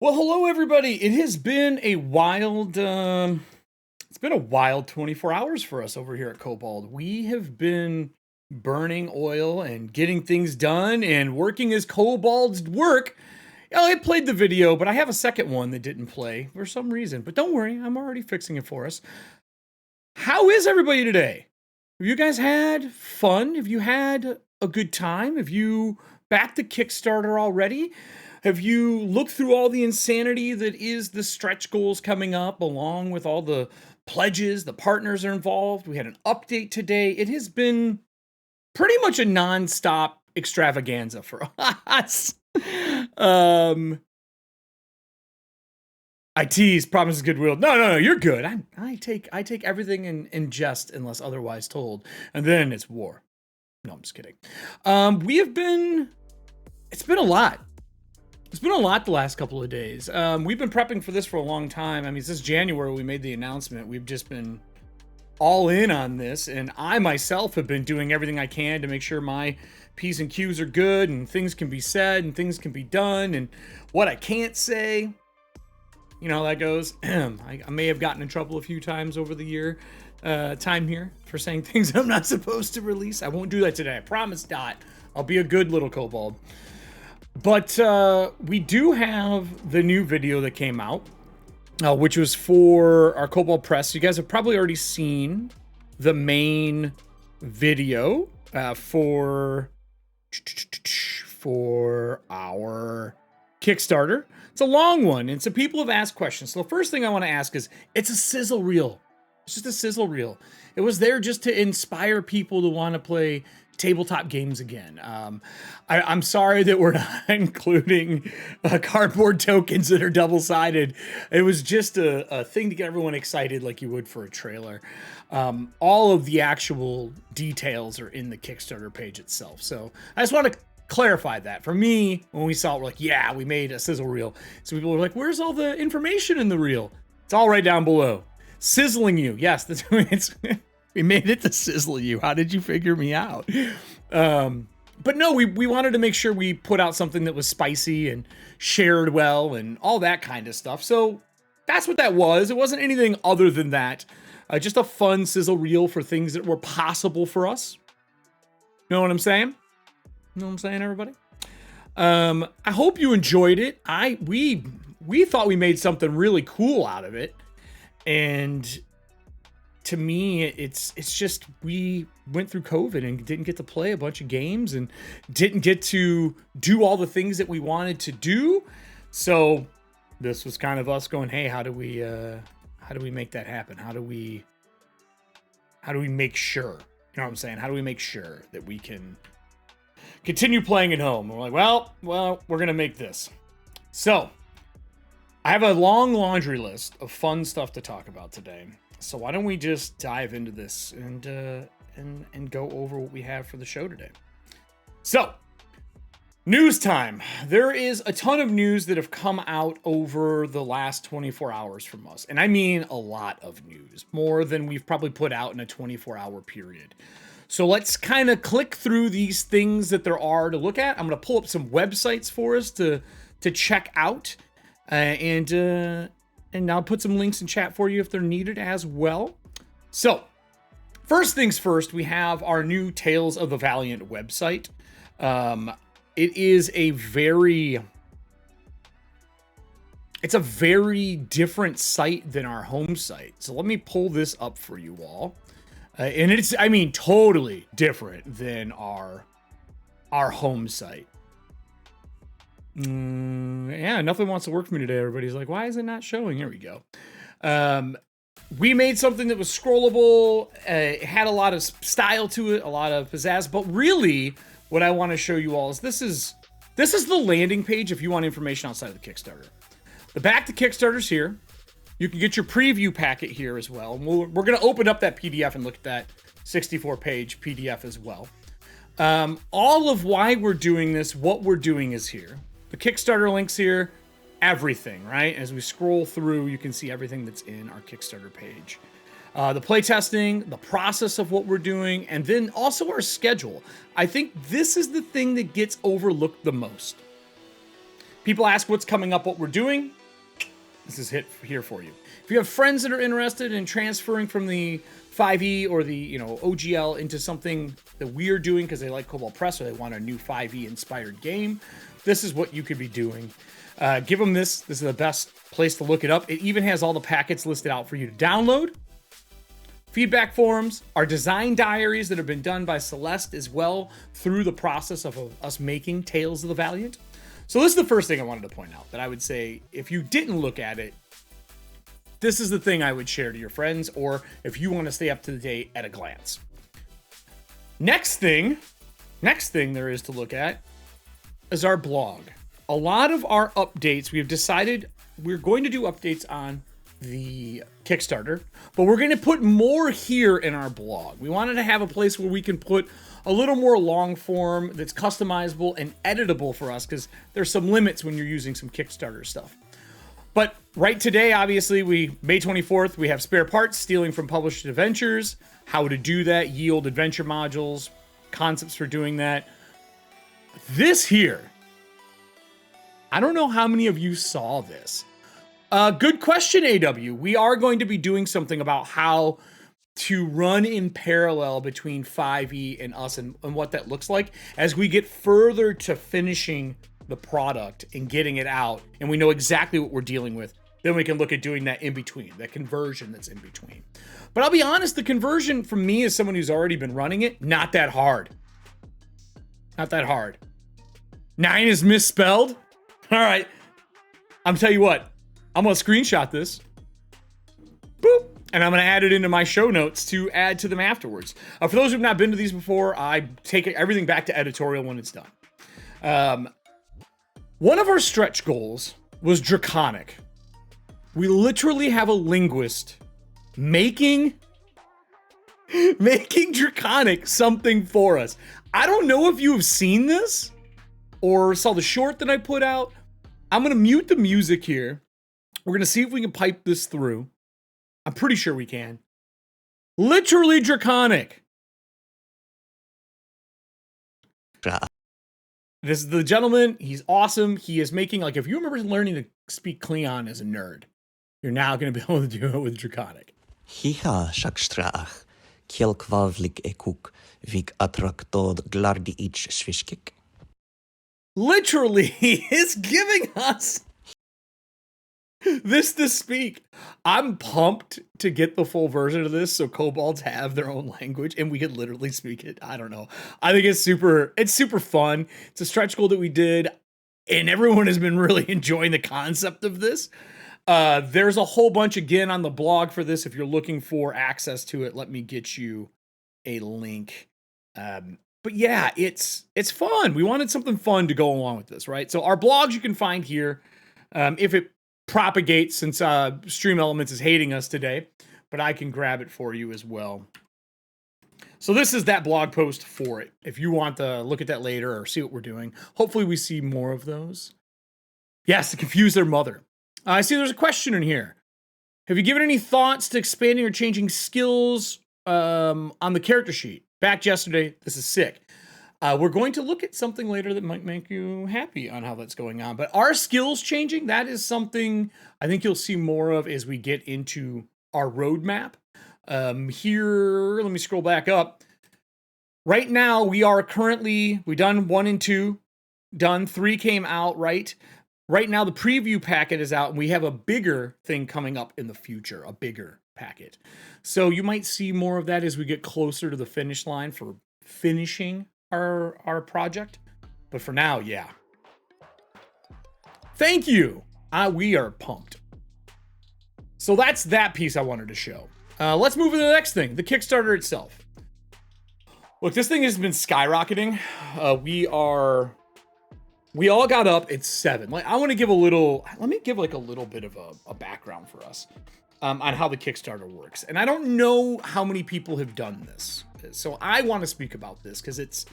Well, hello everybody. It has been a wild, it's been a wild 24 hours for us over here at Kobold. We have been burning oil and getting things done and working as kobolds work. I played the video, but I have a second one that didn't play for some reason. But don't worry, I'm already fixing it for us. How is everybody today? Have you guys had fun? Have you had a good time? Have you backed the Kickstarter already? Have you looked through all the insanity that is the stretch goals coming up, along with all the pledges, the partners are involved? We had an update today. It has been pretty much a non-stop extravaganza for us. I tease, promises goodwill. No, you're good. I take everything in jest unless otherwise told. And then it's war. No, I'm just kidding. It's been a lot. It's been a lot the last couple of days. We've been prepping for this for a long time. I mean, since January we made the announcement. We've just been all in on this, and I myself have been doing everything I can to make sure my P's and Q's are good and things can be said and things can be done, and what I can't say, you know how that goes. I may have gotten in trouble a few times over the year time here for saying things I'm not supposed to release. I won't do that today. I promise not. I'll be a good little kobold. But we do have the new video that came out, which was for our Kobold Press. You guys have probably already seen the main video for our Kickstarter. It's a long one, and some people have asked questions. So the first thing I want to ask is, it's a sizzle reel. It's just a sizzle reel. It was there just to inspire people to want to play tabletop games again. I'm sorry that we're not including cardboard tokens that are double-sided. It was just a thing to get everyone excited like you would for a trailer. All of the actual details are in the Kickstarter page itself. So I just want to clarify that. For me, when we saw it, we're like, yeah, we made a sizzle reel. So people were like, where's all the information in the reel? It's all right down below. Sizzling you. Yes, that's it's we made it to sizzle you. How did you figure me out? But no, we wanted to make sure we put out something that was spicy and shared well and all that kind of stuff. So that's what that was. It wasn't anything other than that. Just a fun sizzle reel for things that were possible for us. Know what I'm saying? Know what I'm saying, everybody? I hope you enjoyed it. We thought we made something really cool out of it. And to me, it's just we went through COVID and didn't get to play a bunch of games and didn't get to do all the things that we wanted to do. So this was kind of us going, hey, how do we make that happen? How do we make sure, you know what I'm saying? How do we make sure that we can continue playing at home? And we're like, well, we're going to make this. So I have a long laundry list of fun stuff to talk about today. So why don't we just dive into this and go over what we have for the show today. So, news time. There is a ton of news that have come out over the last 24 hours from us. And I mean a lot of news, more than we've probably put out in a 24-hour period. So let's kind of click through these things that there are to look at. I'm going to pull up some websites for us to check out. And I'll put some links in chat for you if they're needed as well. So, first things first, we have our new Tales of the Valiant website. It is a very different site than our home site. So let me pull this up for you all. And it's, I mean, totally different than our home site. Yeah, nothing wants to work for me today. Everybody's like, why is it not showing? Here we go. We made something that was scrollable. It had a lot of style to it, a lot of pizzazz. But really, what I want to show you all is this is the landing page if you want information outside of the Kickstarter. The back to Kickstarter's here. You can get your preview packet here as well. And we're going to open up that PDF and look at that 64-page PDF as well. All of why we're doing this, what we're doing is here. The Kickstarter link's here, everything, right? As we scroll through, you can see everything that's in our Kickstarter page. The playtesting, the process of what we're doing, and then also our schedule. I think this is the thing that gets overlooked the most. People ask what's coming up, what we're doing. This is here for you. If you have friends that are interested in transferring from the 5e or the OGL into something that we're doing because they like Kobold Press or they want a new 5e inspired game, this is what you could be doing. Give them this. This is the best place to look it up. It even has all the packets listed out for you to download. Feedback forums, our design diaries that have been done by Celeste as well through the process of us making Tales of the Valiant. So this is the first thing I wanted to point out that I would say if you didn't look at it, this is the thing I would share to your friends, or if you want to stay up to date at a glance. Next thing there is to look at is our blog. A lot of our updates, we have decided we're going to do updates on the Kickstarter, but we're going to put more here in our blog. We wanted to have a place where we can put a little more long form that's customizable and editable for us, because there's some limits when you're using some Kickstarter stuff. But right today, obviously, May 24th, we have spare parts, stealing from published adventures, how to do that, yield adventure modules, concepts for doing that. This here, I don't know how many of you saw this. Good question, AW. We are going to be doing something about how to run in parallel between 5e and us and what that looks like as we get further to finishing the product and getting it out, and we know exactly what we're dealing with. Then we can look at doing that in between, that conversion that's in between. But I'll be honest, the conversion from me as someone who's already been running it, not that hard. Not that hard. 9 is misspelled. All right. I'm tell you what, I'm going to screenshot this. Boop. And I'm going to add it into my show notes to add to them afterwards. For those who've not been to these before, I take everything back to editorial when it's done. One of our stretch goals was Draconic. We literally have a linguist making Draconic something for us. I don't know if you have seen this or saw the short that I put out. I'm going to mute the music here. We're going to see if we can pipe this through. I'm pretty sure we can. Literally Draconic. This is the gentleman. He's awesome. He is making, like, if you remember learning to speak Klingon as a nerd, you're now going to be able to do it with Draconic. Hiha shakstraach, kielkvavlik ekuk, vik atraktod glardi ich svishkik. Literally, he is giving us this to speak. I'm pumped to get the full version of this so kobolds have their own language and we could literally speak it. I don't know. I think it's super fun. It's a stretch goal that we did, and everyone has been really enjoying the concept of this. There's a whole bunch again on the blog for this. If you're looking for access to it, let me get you a link. But yeah, it's fun. We wanted something fun to go along with this, right? So our blogs you can find here. If it propagates, since Stream Elements is hating us today, but I can grab it for you as well. So this is that blog post for it. If you want to look at that later or see what we're doing, hopefully we see more of those. Yes, to confuse their mother. I see there's a question in here. Have you given any thoughts to expanding or changing skills on the character sheet? Back yesterday. This is sick. We're going to look at something later that might make you happy on how that's going on. But our skills changing, that is something I think you'll see more of as we get into our roadmap. Here, let me scroll back up. Right now, we done 1 and 2, done 3 came out, right? Right now, the preview packet is out, and we have a bigger thing coming up in the future, a bigger packet. So you might see more of that as we get closer to the finish line for finishing our project. But for now, yeah. Thank you. We are pumped. So that's that piece I wanted to show. Let's move to the next thing, the Kickstarter itself. Look, this thing has been skyrocketing. We all got up at 7. Like, let me give a little bit of a background for us on how the Kickstarter works. And I don't know how many people have done this. So I want to speak about this because it's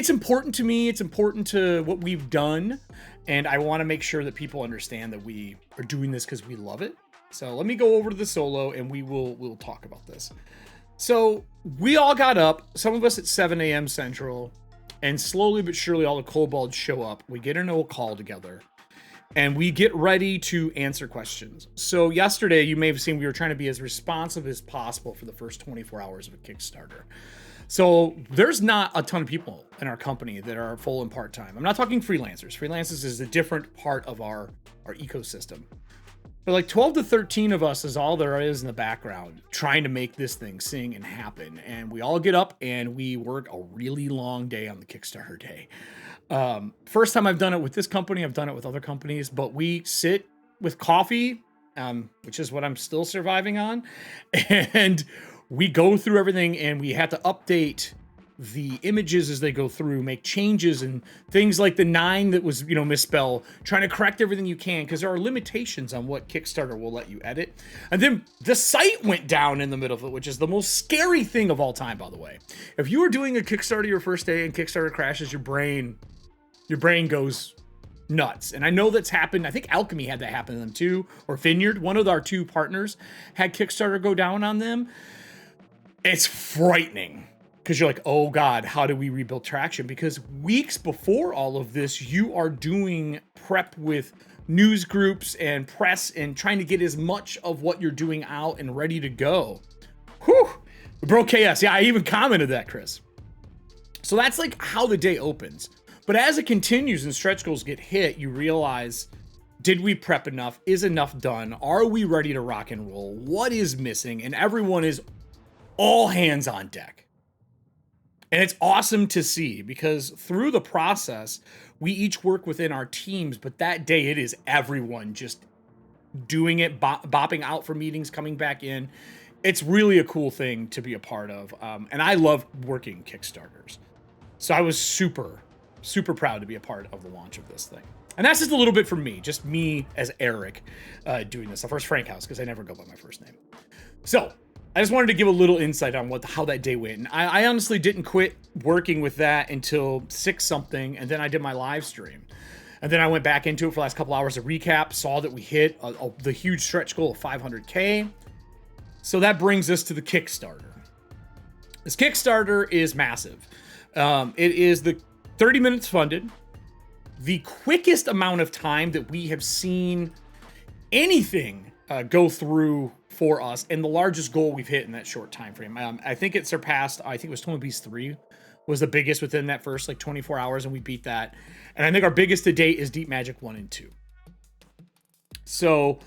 important to me. It's important to what we've done. And I want to make sure that people understand that we are doing this because we love it. So let me go over to the solo and we'll talk about this. So we all got up, some of us at 7 a.m. Central, and slowly but surely all the kobolds show up. We get into a call together. and we get ready to answer questions. So yesterday, you may have seen we were trying to be as responsive as possible for the first 24 hours of a Kickstarter. So there's not a ton of people in our company that are full and part-time. I'm not talking freelancers. Freelancers is a different part of our ecosystem. But like 12 to 13 of us is all there is in the background trying to make this thing sing and happen. And we all get up and we work a really long day on the Kickstarter day. First time I've done it with this company, I've done it with other companies, but we sit with coffee, which is what I'm still surviving on. And we go through everything and we have to update the images as they go through, make changes and things like the 9 that was, misspelled, trying to correct everything you can because there are limitations on what Kickstarter will let you edit. And then the site went down in the middle of it, which is the most scary thing of all time, by the way. If you are doing a Kickstarter your first day and Kickstarter crashes, your brain goes nuts. And I know that's happened. I think Alchemy had that happen to them too, or Vineyard. One of our 2 partners had Kickstarter go down on them. It's frightening. Because you're like, oh God, how do we rebuild traction? Because weeks before all of this, you are doing prep with news groups and press and trying to get as much of what you're doing out and ready to go. Whew, we broke KS. Yeah, I even commented that, Chris. So that's like how the day opens. But as it continues and stretch goals get hit, you realize, did we prep enough? Is enough done? Are we ready to rock and roll? What is missing? And everyone is all hands on deck. And it's awesome to see because through the process, we each work within our teams, but that day it is everyone just doing it, bopping out for meetings, coming back in. It's really a cool thing to be a part of. And I love working Kickstarters. So I was super, super proud to be a part of the launch of this thing. And that's just a little bit from me, just me as Eric doing this. The first Frank House, because I never go by my first name. So I just wanted to give a little insight on how that day went. And I honestly didn't quit working with that until 6 something, and then I did my live stream. And then I went back into it for the last couple hours of recap, saw that we hit the huge stretch goal of 500K. So that brings us to the Kickstarter. This Kickstarter is massive. It is the 30 minutes funded, the quickest amount of time that we have seen anything go through for us, and the largest goal we've hit in that short time frame. I think it surpassed, I think it was Total Beast 3 was the biggest within that first 24 hours, and we beat that. And I think our biggest to date is Deep Magic 1 and 2. So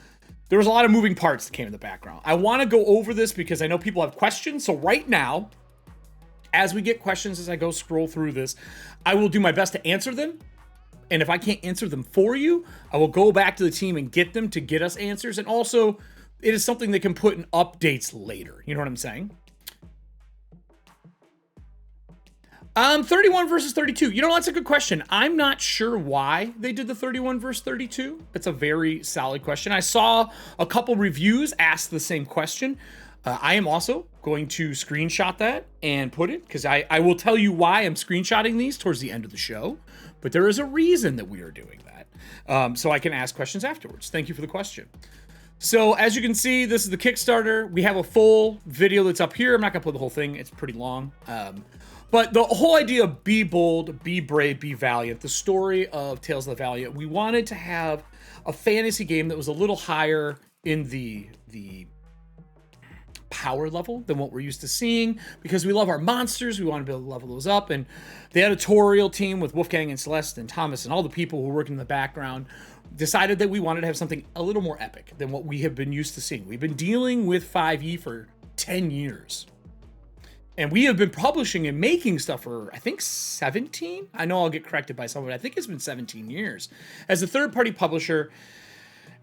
there was a lot of moving parts that came in the background. I want to go over this because I know people have questions. So right now, as we get questions, as I go scroll through this, I will do my best to answer them. And if I can't answer them for you, I will go back to the team and get them to get us answers. And also, it is something they can put in updates later. You know what I'm saying? 31 versus 32. You know, that's a good question. I'm not sure why they did the 31 versus 32. It's a very solid question. I saw a couple reviews ask the same question. I am also going to screenshot that and put it, because I will tell you why I'm screenshotting these towards the end of the show. But there is a reason that we are doing that. So I can ask questions afterwards. Thank you for the question. So as you can see, this is the Kickstarter. We have a full video that's up here. I'm not gonna play the whole thing. It's pretty long. But the whole idea of be bold, be brave, be valiant, the story of Tales of the Valiant, we wanted to have a fantasy game that was a little higher in the power level than what we're used to seeing, because we love our monsters. We want to be able to level those up. And the editorial team with Wolfgang and Celeste and Thomas and all the people who are working in the background decided that we wanted to have something a little more epic than what we have been used to seeing. We've been dealing with 5e for 10 years. And we have been publishing and making stuff for, I think, 17? I know I'll get corrected by someone. I think it's been 17 years as a third-party publisher.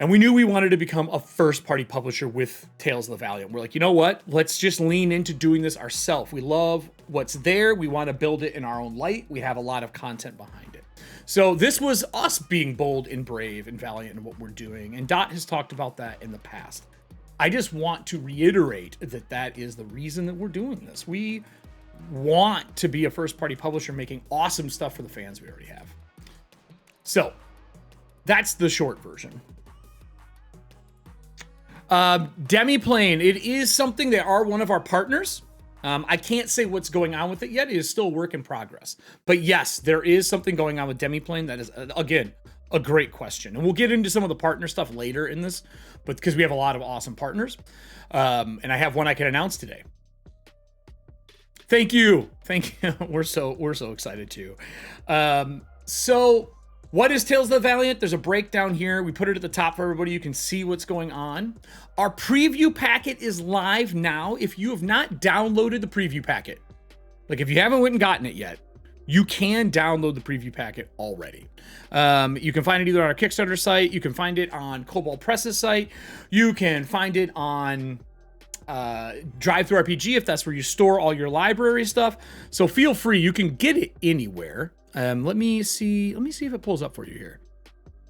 And we knew we wanted to become a first-party publisher with Tales of the Valiant. We're like, you know what? Let's just lean into doing this ourselves. We love what's there. We want to build it in our own light. We have a lot of content behind it. So this was us being bold and brave and valiant in what we're doing. And Dot has talked about that in the past. I just want to reiterate that that is the reason that we're doing this. We want to be a first-party publisher making awesome stuff for the fans we already have. So that's the short version. Demiplane, it is something. They are one of our partners. I can't say what's going on with it yet. It is still a work in progress. But yes, there is something going on with Demiplane that is, again, a great question. And we'll get into some of the partner stuff later in this, but because we have a lot of awesome partners. And I have one I can announce today. Thank you. Thank you. We're so excited too. So what is Tales of the Valiant? There's a breakdown here. We put it at the top for everybody. You can see what's going on. Our preview packet is live now. If you have not downloaded the preview packet, like if you haven't went and gotten it yet, you can download the preview packet already. You can find it either on our Kickstarter site. You can find it on Kobold Press's site. You can find it on Drive-Thru RPG if that's where you store all your library stuff. So feel free. You can get it anywhere. Let me see if it pulls up for you here,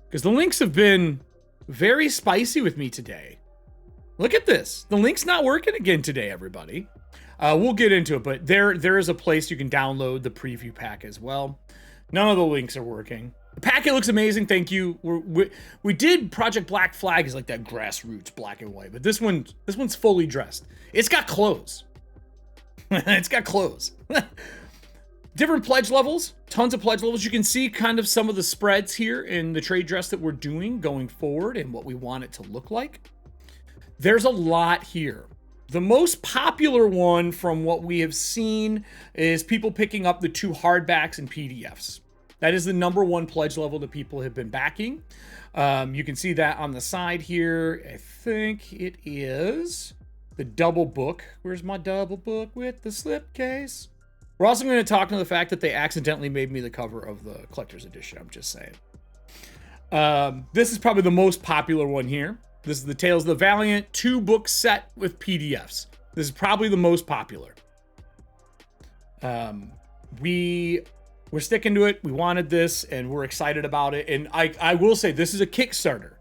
because the links have been very spicy with me today. Look at this. The link's not working again today, everybody. We'll get into it, but there is a place you can download the preview pack as well. None of the links are working. The packet looks amazing. Thank you. We did Project Black Flag is like that grassroots black and white, but this one's fully dressed. It's got clothes. It's got clothes. Different pledge levels, tons of pledge levels. You can see kind of some of the spreads here in the trade dress that we're doing going forward and what we want it to look like. There's a lot here. The most popular one from what we have seen is people picking up the 2 hardbacks and PDFs. That is the #1 pledge level that people have been backing. You can see that on the side here. I think it is the double book. Where's my double book with the slipcase? We're also going to talk to the fact that they accidentally made me the cover of the collector's edition. I'm just saying. This is probably the most popular one here. This is the Tales of the Valiant 2-book set with PDFs. This is probably the most popular. We're sticking to it. We wanted this and we're excited about it. And I will say this is a Kickstarter.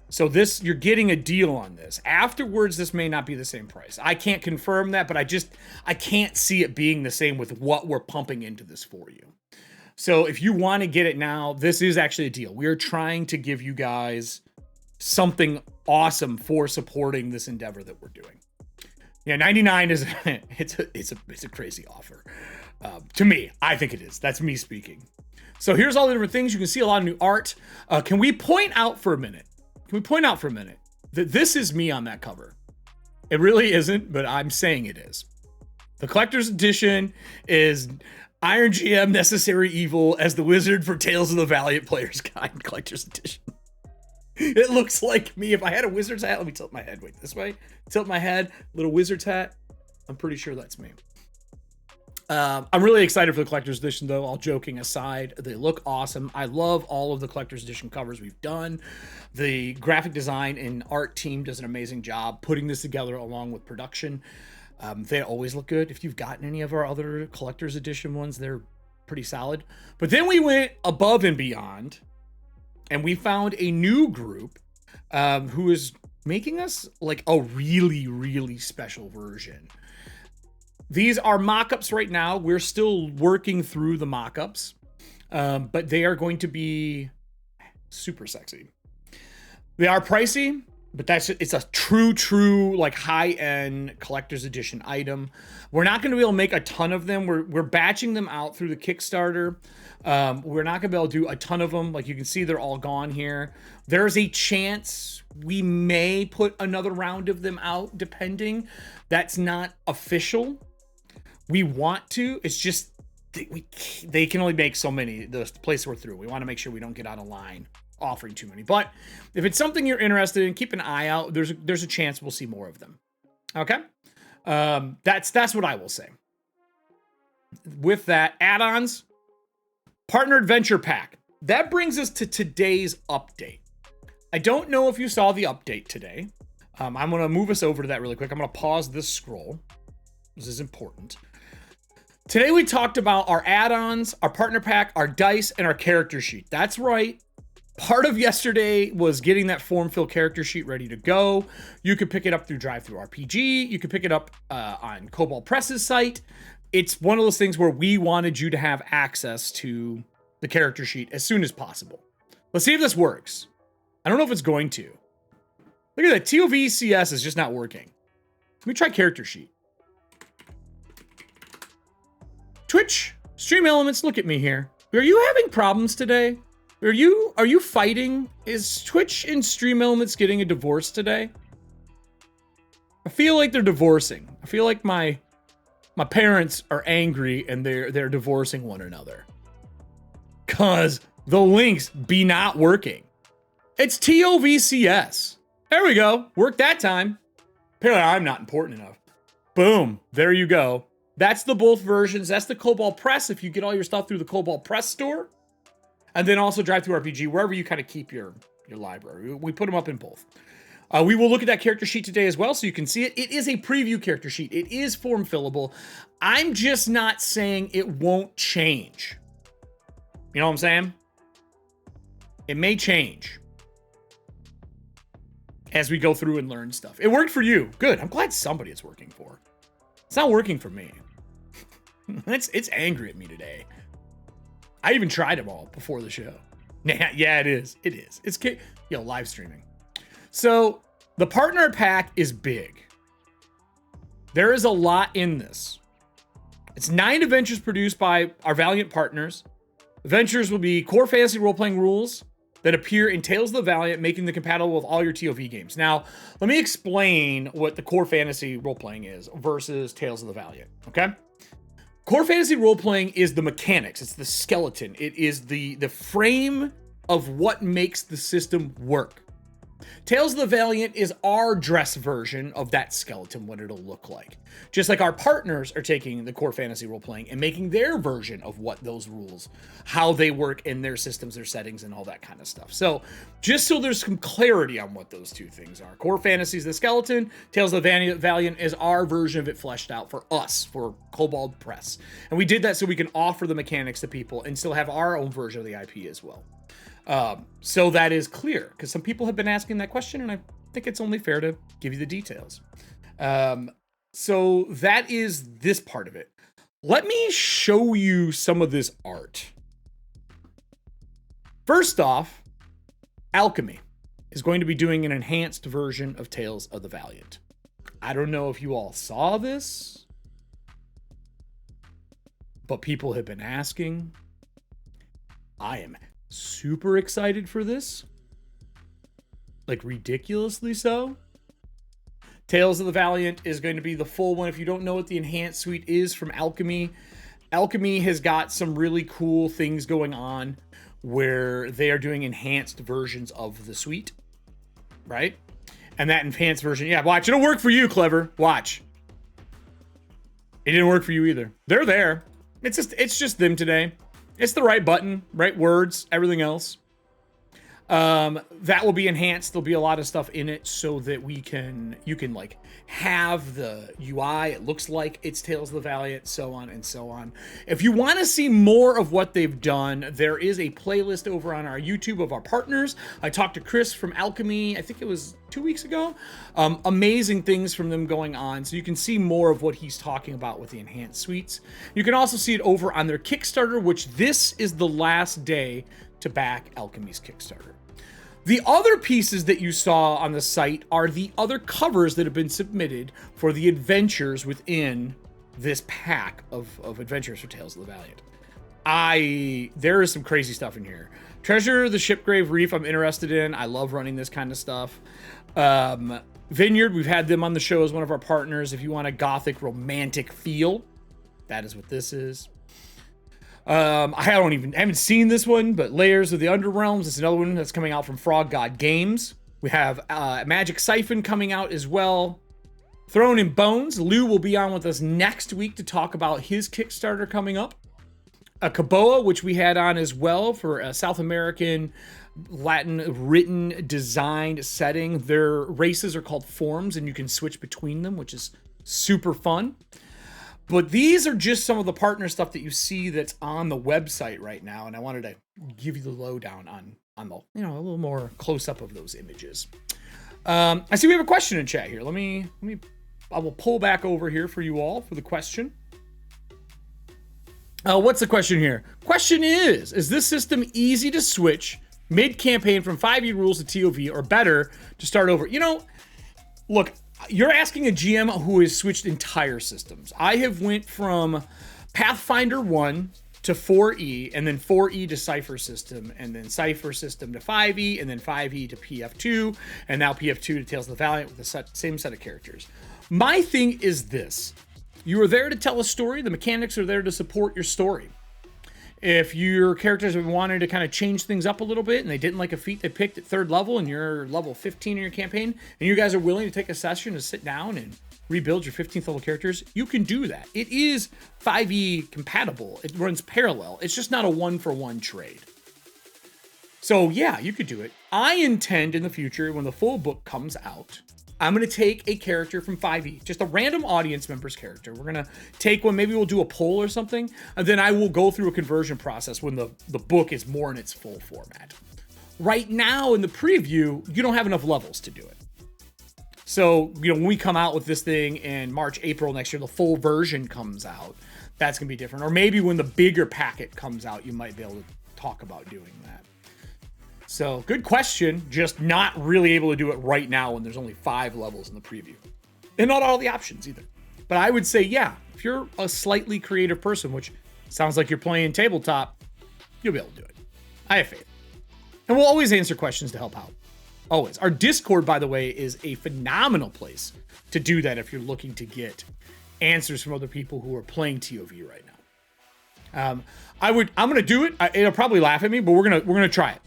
So you're getting a deal on this. Afterwards, this may not be the same price. I can't confirm that, but I can't see it being the same with what we're pumping into this for you. So if you want to get it now, this is actually a deal. We are trying to give you guys something awesome for supporting this endeavor that we're doing. Yeah, 99 is it's a crazy offer. To me, I think it is. That's me speaking. So here's all the different things. You can see a lot of new art. Can we point out for a minute that this is me on that cover? It really isn't, but I'm saying it is. The collector's edition is Iron GM Necessary Evil as the wizard for Tales of the Valiant Player's Guide collector's edition. It looks like me. If I had a wizard's hat, let me tilt my head. Wait, this way. Tilt my head. Little wizard's hat. I'm pretty sure that's me. I'm really excited for the collector's edition, though. All joking aside, they look awesome. I love all of the collector's edition covers we've done. The graphic design and art team does an amazing job putting this together along with production. They always look good. If you've gotten any of our other collector's edition ones, they're pretty solid. But then we went above and beyond, and we found a new group who is making us like a really, really special version. These are mock-ups right now. We're still working through the mock-ups, but they are going to be super sexy. They are pricey, but it's a true like high-end collector's edition item. We're not going to be able to make a ton of them. We're batching them out through the Kickstarter. We're not going to be able to do a ton of them. Like you can see, they're all gone here. There's a chance we may put another round of them out, depending. That's not official. We want to. It's just they can only make so many. The place we're through. We want to make sure we don't get out of line offering too many. But if it's something you're interested in, keep an eye out. There's a chance we'll see more of them. Okay, that's what I will say. With that, add-ons, partner adventure pack. That brings us to today's update. I don't know if you saw the update today. I'm going to move us over to that really quick. I'm going to pause this scroll. This is important. Today we talked about our add-ons, our partner pack, our dice, and our character sheet. That's right. Part of yesterday was getting that form-fill character sheet ready to go. You could pick it up through Drive-Thru RPG. You could pick it up on Kobold Press's site. It's one of those things where we wanted you to have access to the character sheet as soon as possible. Let's see if this works. I don't know if it's going to. Look at that. TOV CS is just not working. Let me try character sheet. Twitch, Stream Elements, look at me here. Are you having problems today? Are you fighting? Is Twitch and Stream Elements getting a divorce today? I feel like they're divorcing. I feel like my parents are angry and they're divorcing one another. Cause the links be not working. It's TOVCS. There we go. Worked that time. Apparently I'm not important enough. Boom. There you go. That's the both versions. That's the Kobold Press if you get all your stuff through the Kobold Press store. And then also Drive Through RPG, wherever you kind of keep your library. We put them up in both. We will look at that character sheet today as well, so you can see it. It is a preview character sheet. It is form fillable. I'm just not saying it won't change. You know what I'm saying? It may change as we go through and learn stuff. It worked for you. Good. I'm glad somebody it's working for. It's not working for me. It's angry at me today. I even tried them all before the show. Yeah, it is. It is. It's live streaming. So the partner pack is big. There is a lot in this. It's 9 adventures produced by our Valiant partners. Adventures will be core fantasy role-playing rules that appear in Tales of the Valiant, making them compatible with all your TOV games. Now, let me explain what the core fantasy role-playing is versus Tales of the Valiant, okay? Core fantasy role-playing is the mechanics. It's the skeleton. It is the frame of what makes the system work. Tales of the Valiant is our dress version of that skeleton, what it'll look like. Just like our partners are taking the core fantasy role-playing and making their version of what those rules, how they work in their systems, their settings, and all that kind of stuff. So just so there's some clarity on what those two things are. Core fantasy is the skeleton. Tales of the Valiant is our version of it fleshed out for us, for Kobold Press. And we did that so we can offer the mechanics to people and still have our own version of the IP as well. So that is clear, because some people have been asking that question, and I think it's only fair to give you the details. So that is this part of it. Let me show you some of this art. First off, Alchemy is going to be doing an enhanced version of Tales of the Valiant. I don't know if you all saw this, but people have been asking. I am super excited for this. Like ridiculously so. Tales of the Valiant is going to be the full one. If you don't know what the enhanced suite is from Alchemy, Alchemy has got some really cool things going on where they are doing enhanced versions of the suite, right? And that enhanced version, yeah, watch, it'll work for you, Clever. Watch. It didn't work for you either. They're there. It's just them today. It's the right button, right words, everything else. That will be enhanced. There'll be a lot of stuff in it so that you can like have the UI. It looks like it's Tales of the Valiant, so on and so on. If you want to see more of what they've done, there is a playlist over on our YouTube of our partners. I talked to Chris from Alchemy, I think it was 2 weeks ago. Amazing things from them going on. So you can see more of what he's talking about with the enhanced suites. You can also see it over on their Kickstarter, which this is the last day to back Alchemy's Kickstarter. The other pieces that you saw on the site are the other covers that have been submitted for the adventures within this pack of adventures for Tales of the Valiant. There is some crazy stuff in here. Treasure the Shipgrave Reef, I'm interested in. I love running this kind of stuff. Vineyard, we've had them on the show as one of our partners. If you want a gothic romantic feel, that is what this is. I haven't seen this one, but Layers of the Underrealms is another one that's coming out from Frog God Games. We have Magic Siphon coming out as well. Throne and Bones, Lou will be on with us next week to talk about his Kickstarter coming up. A Caboa, which we had on as well for a South American Latin written designed setting. Their races are called forms and you can switch between them, which is super fun. But these are just some of the partner stuff that you see that's on the website right now, and I wanted to give you the lowdown on the, a little more close up of those images. I see we have a question in chat here. I will pull back over here for you all for the question. What's the question here? Question is this system easy to switch mid-campaign from 5e rules to TOV, or better to start over? Look, you're asking a GM who has switched entire systems. I have went from Pathfinder 1 to 4E, and then 4E to Cypher System, and then Cypher System to 5E, and then 5E to PF2, and now PF2 to Tales of the Valiant with the same set of characters. My thing is this. You are there to tell a story. The mechanics are there to support your story. If your characters have wanted to kind of change things up a little bit and they didn't like a feat they picked at 3rd level and you're level 15 in your campaign, and you guys are willing to take a session to sit down and rebuild your 15th level characters, you can do that. It is 5e compatible. It runs parallel. It's just not a 1-for-1 trade. So yeah, you could do it. I intend in the future, when the full book comes out, I'm going to take a character from 5e, just a random audience member's character. We're going to take one, maybe we'll do a poll or something, and then I will go through a conversion process when the book is more in its full format. Right now in the preview, you don't have enough levels to do it. So, when we come out with this thing in March, April next year, the full version comes out, that's going to be different. Or maybe when the bigger packet comes out, you might be able to talk about doing that. So, good question. Just not really able to do it right now when there's only 5 levels in the preview. And not all the options either. But I would say, yeah, if you're a slightly creative person, which sounds like you're playing tabletop, you'll be able to do it. I have faith. And we'll always answer questions to help out. Always. Our Discord, by the way, is a phenomenal place to do that if you're looking to get answers from other people who are playing TOV right now. I'm going to do it. It'll probably laugh at me, but we're going to try it.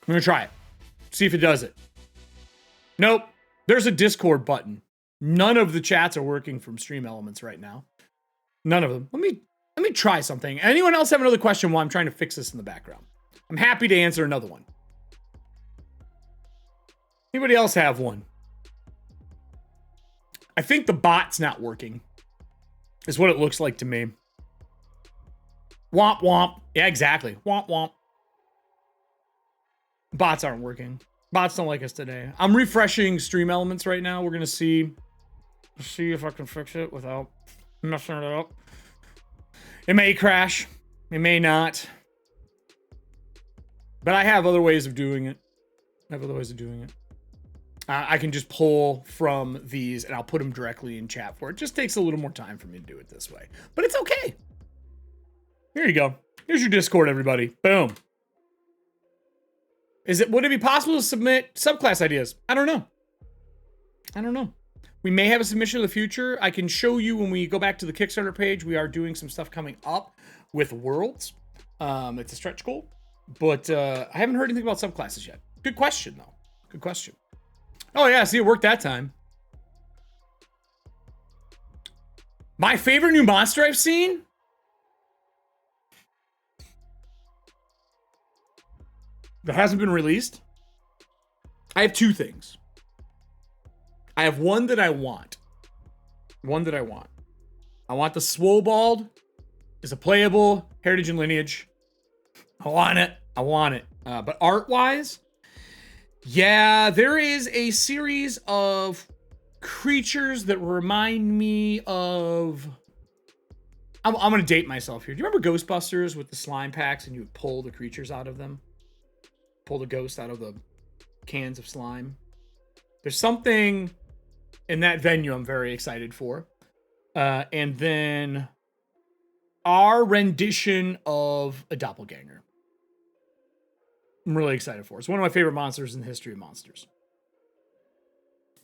I'm going to try it. See if it does it. Nope. There's a Discord button. None of the chats are working from Stream Elements right now. None of them. Let me try something. Anyone else have another question while I'm trying to fix this in the background? I'm happy to answer another one. Anybody else have one? I think the bot's not working, is what it looks like to me. Womp womp. Yeah, exactly. Womp womp. Bots aren't working. Bots don't like us today. I'm refreshing Stream Elements right now. We're going to see if I can fix it without messing it up. It may crash. It may not. But I have other ways of doing it. I can just pull from these and I'll put them directly in chat for it. It just takes a little more time for me to do it this way. But it's okay. Here you go. Here's your Discord, everybody. Boom. Would it be possible to submit subclass ideas? I don't know. We may have a submission in the future. I can show you when we go back to the Kickstarter page. We are doing some stuff coming up with Worlds. It's a stretch goal. But I haven't heard anything about subclasses yet. Good question, though. Good question. Oh, yeah. See, it worked that time. My favorite new monster I've seen? That hasn't been released. I have 2 things. I have one that I want. I want the Swobold. It's a playable heritage and lineage. I want it. But art-wise, yeah, there is a series of creatures that remind me of... I'm going to date myself here. Do you remember Ghostbusters with the slime packs and you would pull the creatures out of them? Pull the ghost out of the cans of slime. There's something in that venue I'm very excited for. And then our rendition of a doppelganger. I'm really excited for. It's one of my favorite monsters in the history of monsters.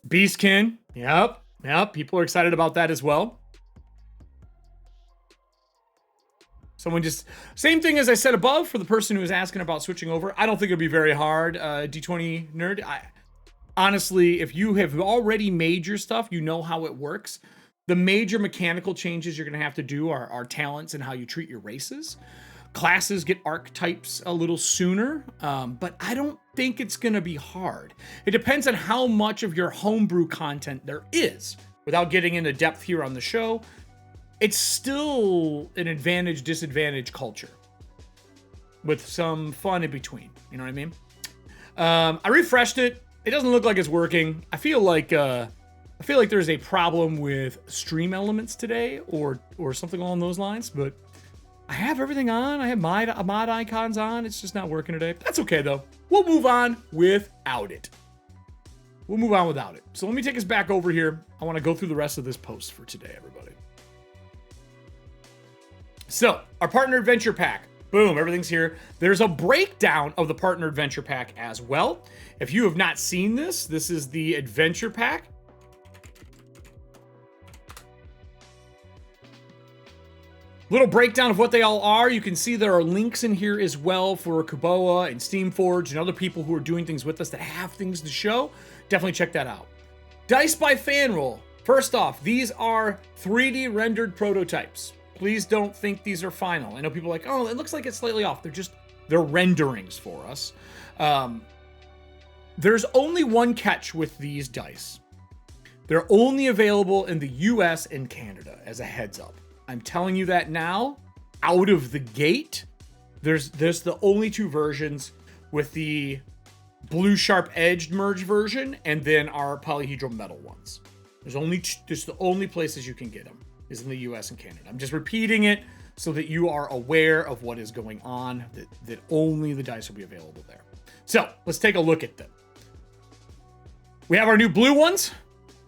Beastkin. Yep. People are excited about that as well. Someone just... Same thing as I said above for the person who was asking about switching over. I don't think it'd be very hard, D20 nerd. Honestly, if you have already made your stuff, you know how it works. The major mechanical changes you're going to have to do are talents and how you treat your races. Classes get archetypes a little sooner, but I don't think it's going to be hard. It depends on how much of your homebrew content there is. Without getting into depth here on the show, it's still an advantage-disadvantage culture with some fun in between. You know what I mean? I refreshed it. It doesn't look like it's working. I feel like there's a problem with Stream Elements today or something along those lines, but I have everything on. I have mod icons on. It's just not working today. That's okay, though. We'll move on without it. So let me take us back over here. I want to go through the rest of this post for today, everybody. So, our partner adventure pack. Boom, everything's here. There's a breakdown of the partner adventure pack as well. If you have not seen this, this is the adventure pack. Little breakdown of what they all are. You can see there are links in here as well for Kobold and Steamforge and other people who are doing things with us that have things to show. Definitely check that out. Dice by Fanroll. First off, these are 3D rendered prototypes. Please don't think these are final. I know people are like, oh, it looks like it's slightly off. They're renderings for us. There's only one catch with these dice. They're only available in the US and Canada, as a heads up. I'm telling you that now, out of the gate. There's the only two versions, with the blue sharp edged merge version and then our polyhedral metal ones. There's the only places you can get them is in the US and Canada. I'm just repeating it so that you are aware of what is going on, that only the dice will be available there. So let's take a look at them. We have our new blue ones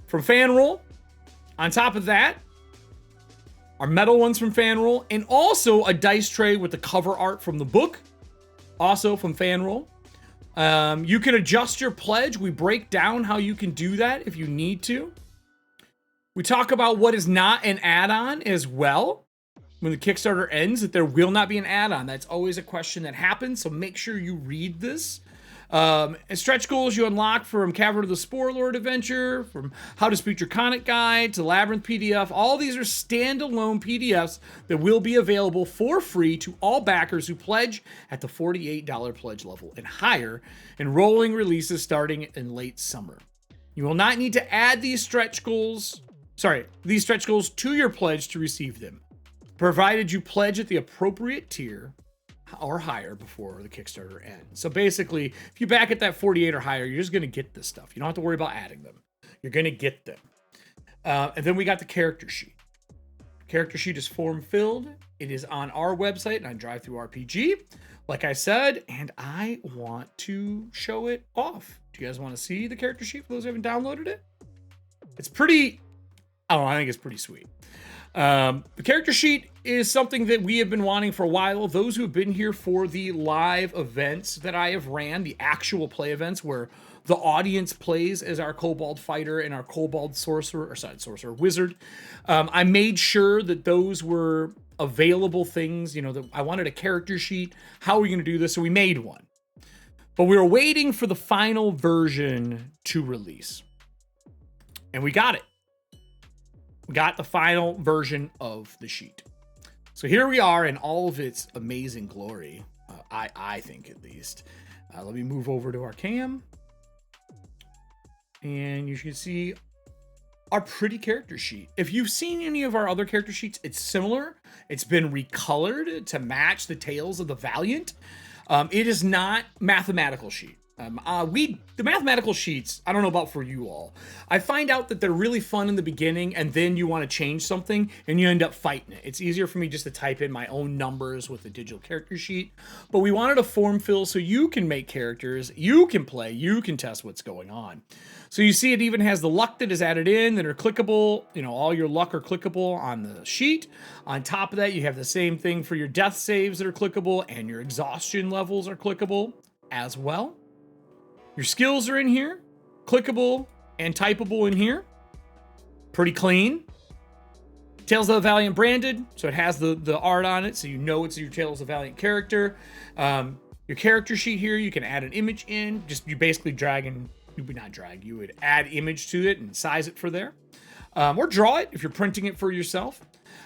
from Fanroll. On top of that, our metal ones from Fanroll, and also a dice tray with the cover art from the book, also from Fanroll. You can adjust your pledge. We break down how you can do that if you need to. We talk about what is not an add-on as well. When the Kickstarter ends, that there will not be an add-on. That's always a question that happens, so make sure you read this. And stretch goals you unlock from Cavern of the Spore Lord adventure, from How to Speak Draconic Guide to Labyrinth PDF. All these are standalone PDFs that will be available for free to all backers who pledge at the $48 pledge level and higher, and rolling releases starting in late summer. You will not need to add these stretch goals to your pledge to receive them, provided you pledge at the appropriate tier or higher before the Kickstarter ends. So basically, if you back at that 48 or higher, you're just going to get this stuff. You don't have to worry about adding them. You're going to get them. And then we got the character sheet. Character sheet is form filled. It is on our website and on DriveThruRPG, like I said, and I want to show it off. Do you guys want to see the character sheet for those who haven't downloaded it? It's pretty, I think it's pretty sweet. The character sheet is something that we have been wanting for a while. Those who have been here for the live events that I have ran, the actual play events where the audience plays as our Kobold fighter and our Kobold wizard. I made sure that those were available things, that I wanted a character sheet. How are we going to do this? So we made one. But we were waiting for the final version to release. And we got it. We got the final version of the sheet. So here we are in all of its amazing glory. I think, at least. Let me move over to our cam. And you can see our pretty character sheet. If you've seen any of our other character sheets, it's similar. It's been recolored to match the tales of the Valiant. It is not mathematical sheet. The mathematical sheets, I don't know about for you all. I find out that they're really fun in the beginning, and then you want to change something and you end up fighting it. It's easier for me just to type in my own numbers with a digital character sheet. But we wanted a form fill so you can make characters, you can play, you can test what's going on. So you see it even has the luck that is added in that are clickable. All your luck are clickable on the sheet. On top of that, you have the same thing for your death saves that are clickable, and your exhaustion levels are clickable as well. Your skills are in here, clickable and typable in here. Pretty clean. Tales of the Valiant branded, so it has the art on it, so you know it's your Tales of the Valiant character. Your character sheet here, you can add an image in. You basically you would add image to it and size it for there. Or draw it if you're printing it for yourself.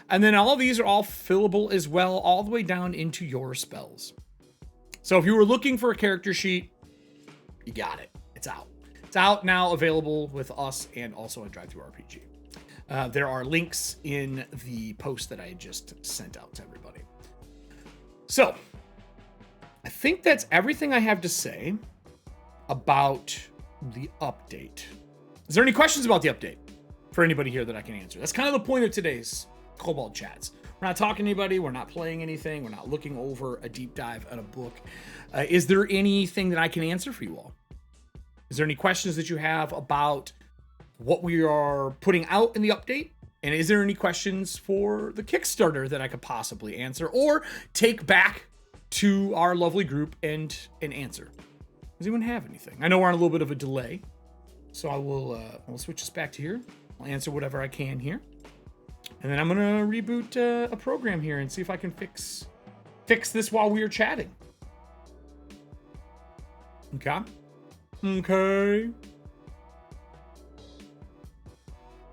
And then all of these are all fillable as well, all the way down into your spells. So if you were looking for a character sheet, you got it. It's out. It's out now, available with us and also on DriveThruRPG. There are links in the post that I just sent out to everybody. So, I think that's everything I have to say about the update. Is there any questions about the update for anybody here that I can answer? That's kind of the point of today's Kobold chats. We're not talking to anybody. We're not playing anything. We're not looking over a deep dive on a book. Is there anything that I can answer for you all? Is there any questions that you have about what we are putting out in the update? And is there any questions for the Kickstarter that I could possibly answer or take back to our lovely group and answer? Does anyone have anything? I know we're on a little bit of a delay, so I'll switch this back to here. I'll answer whatever I can here. And then I'm gonna reboot a program here and see if I can fix this while we are chatting. Okay.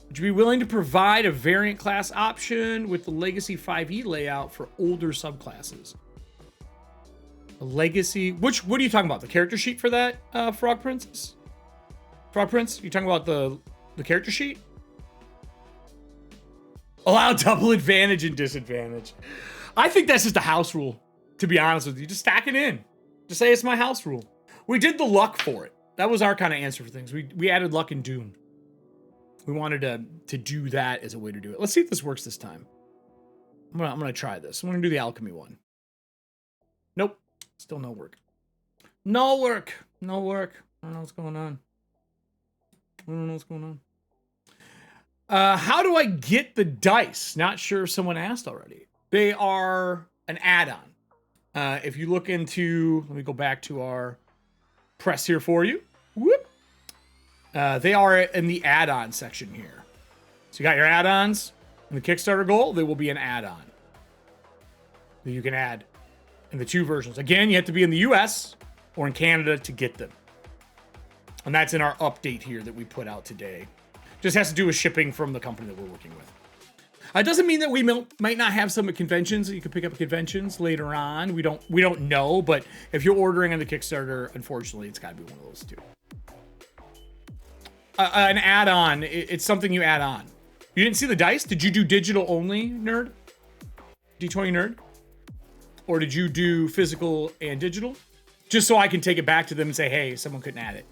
Would you be willing to provide a variant class option with the Legacy 5e layout for older subclasses? A Legacy, what are you talking about? The character sheet for that, Frog Princess? Frog Prince? You talking about the character sheet? Allow double advantage and disadvantage. I think that's just a house rule, to be honest with you. Just stack it in. Just say it's my house rule. We did the luck for it. That was our kind of answer for things. We added luck in Dune. We wanted to do that as a way to do it. Let's see if this works this time. I'm gonna try this. I'm gonna do the alchemy one. Nope. Still no work. No work. No work. I don't know what's going on. How do I get the dice? Not sure if someone asked already. They are an add-on. If you look into, let me go back to our press here for you. Whoop. They are in the add-on section here. So you got your add-ons in the Kickstarter goal. They will be an add-on that you can add in the two versions. Again, you have to be in the US or in Canada to get them. And that's in our update here that we put out today. Just has to do with shipping from the company that we're working with. It doesn't mean that we might not have some at conventions that you can pick up at conventions later on. We don't know, but if you're ordering on the Kickstarter, unfortunately, it's got to be one of those two. An add-on, it's something you add on. You didn't see the dice? Did you do digital only, nerd? D20 nerd? Or did you do physical and digital? Just so I can take it back to them and say, hey, someone couldn't add it.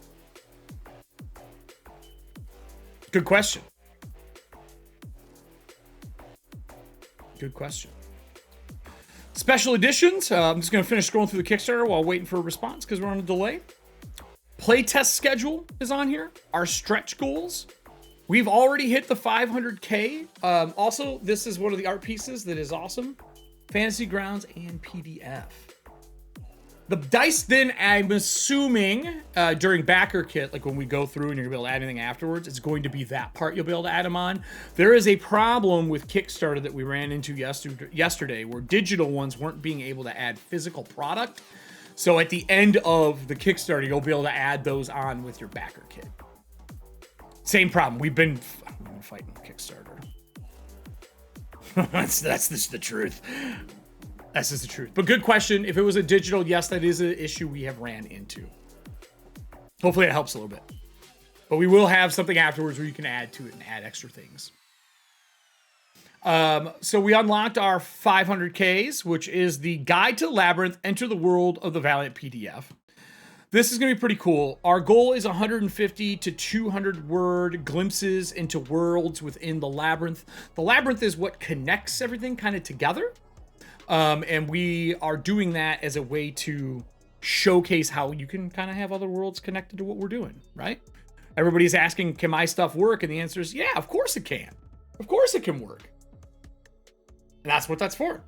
Good question. Good question. Special editions. I'm just going to finish scrolling through the Kickstarter while waiting for a response because we're on a delay. Playtest schedule is on here. Our stretch goals. We've already hit the 500K. Also, this is one of the art pieces that is awesome. Fantasy Grounds and PDF. The dice then, I'm assuming, during backer kit, like when we go through and you're going to be able to add anything afterwards, it's going to be that part you'll be able to add them on. There is a problem with Kickstarter that we ran into yesterday where digital ones weren't being able to add physical product. So at the end of the Kickstarter, you'll be able to add those on with your backer kit. Same problem. We've been fighting Kickstarter. that's just the truth. That's just the truth. But good question. If it was a digital, yes, that is an issue we have ran into. Hopefully it helps a little bit. But we will have something afterwards where you can add to it and add extra things. So we unlocked our 500Ks, which is the Guide to Labyrinth, Enter the World of the Valiant PDF. This is going to be pretty cool. Our goal is 150 to 200 word glimpses into worlds within the Labyrinth. The Labyrinth is what connects everything kind of together. And we are doing that as a way to showcase how you can kind of have other worlds connected to what we're doing, right? Everybody's asking, can my stuff work? And the answer is, yeah, of course it can. Of course it can work. And that's what that's for.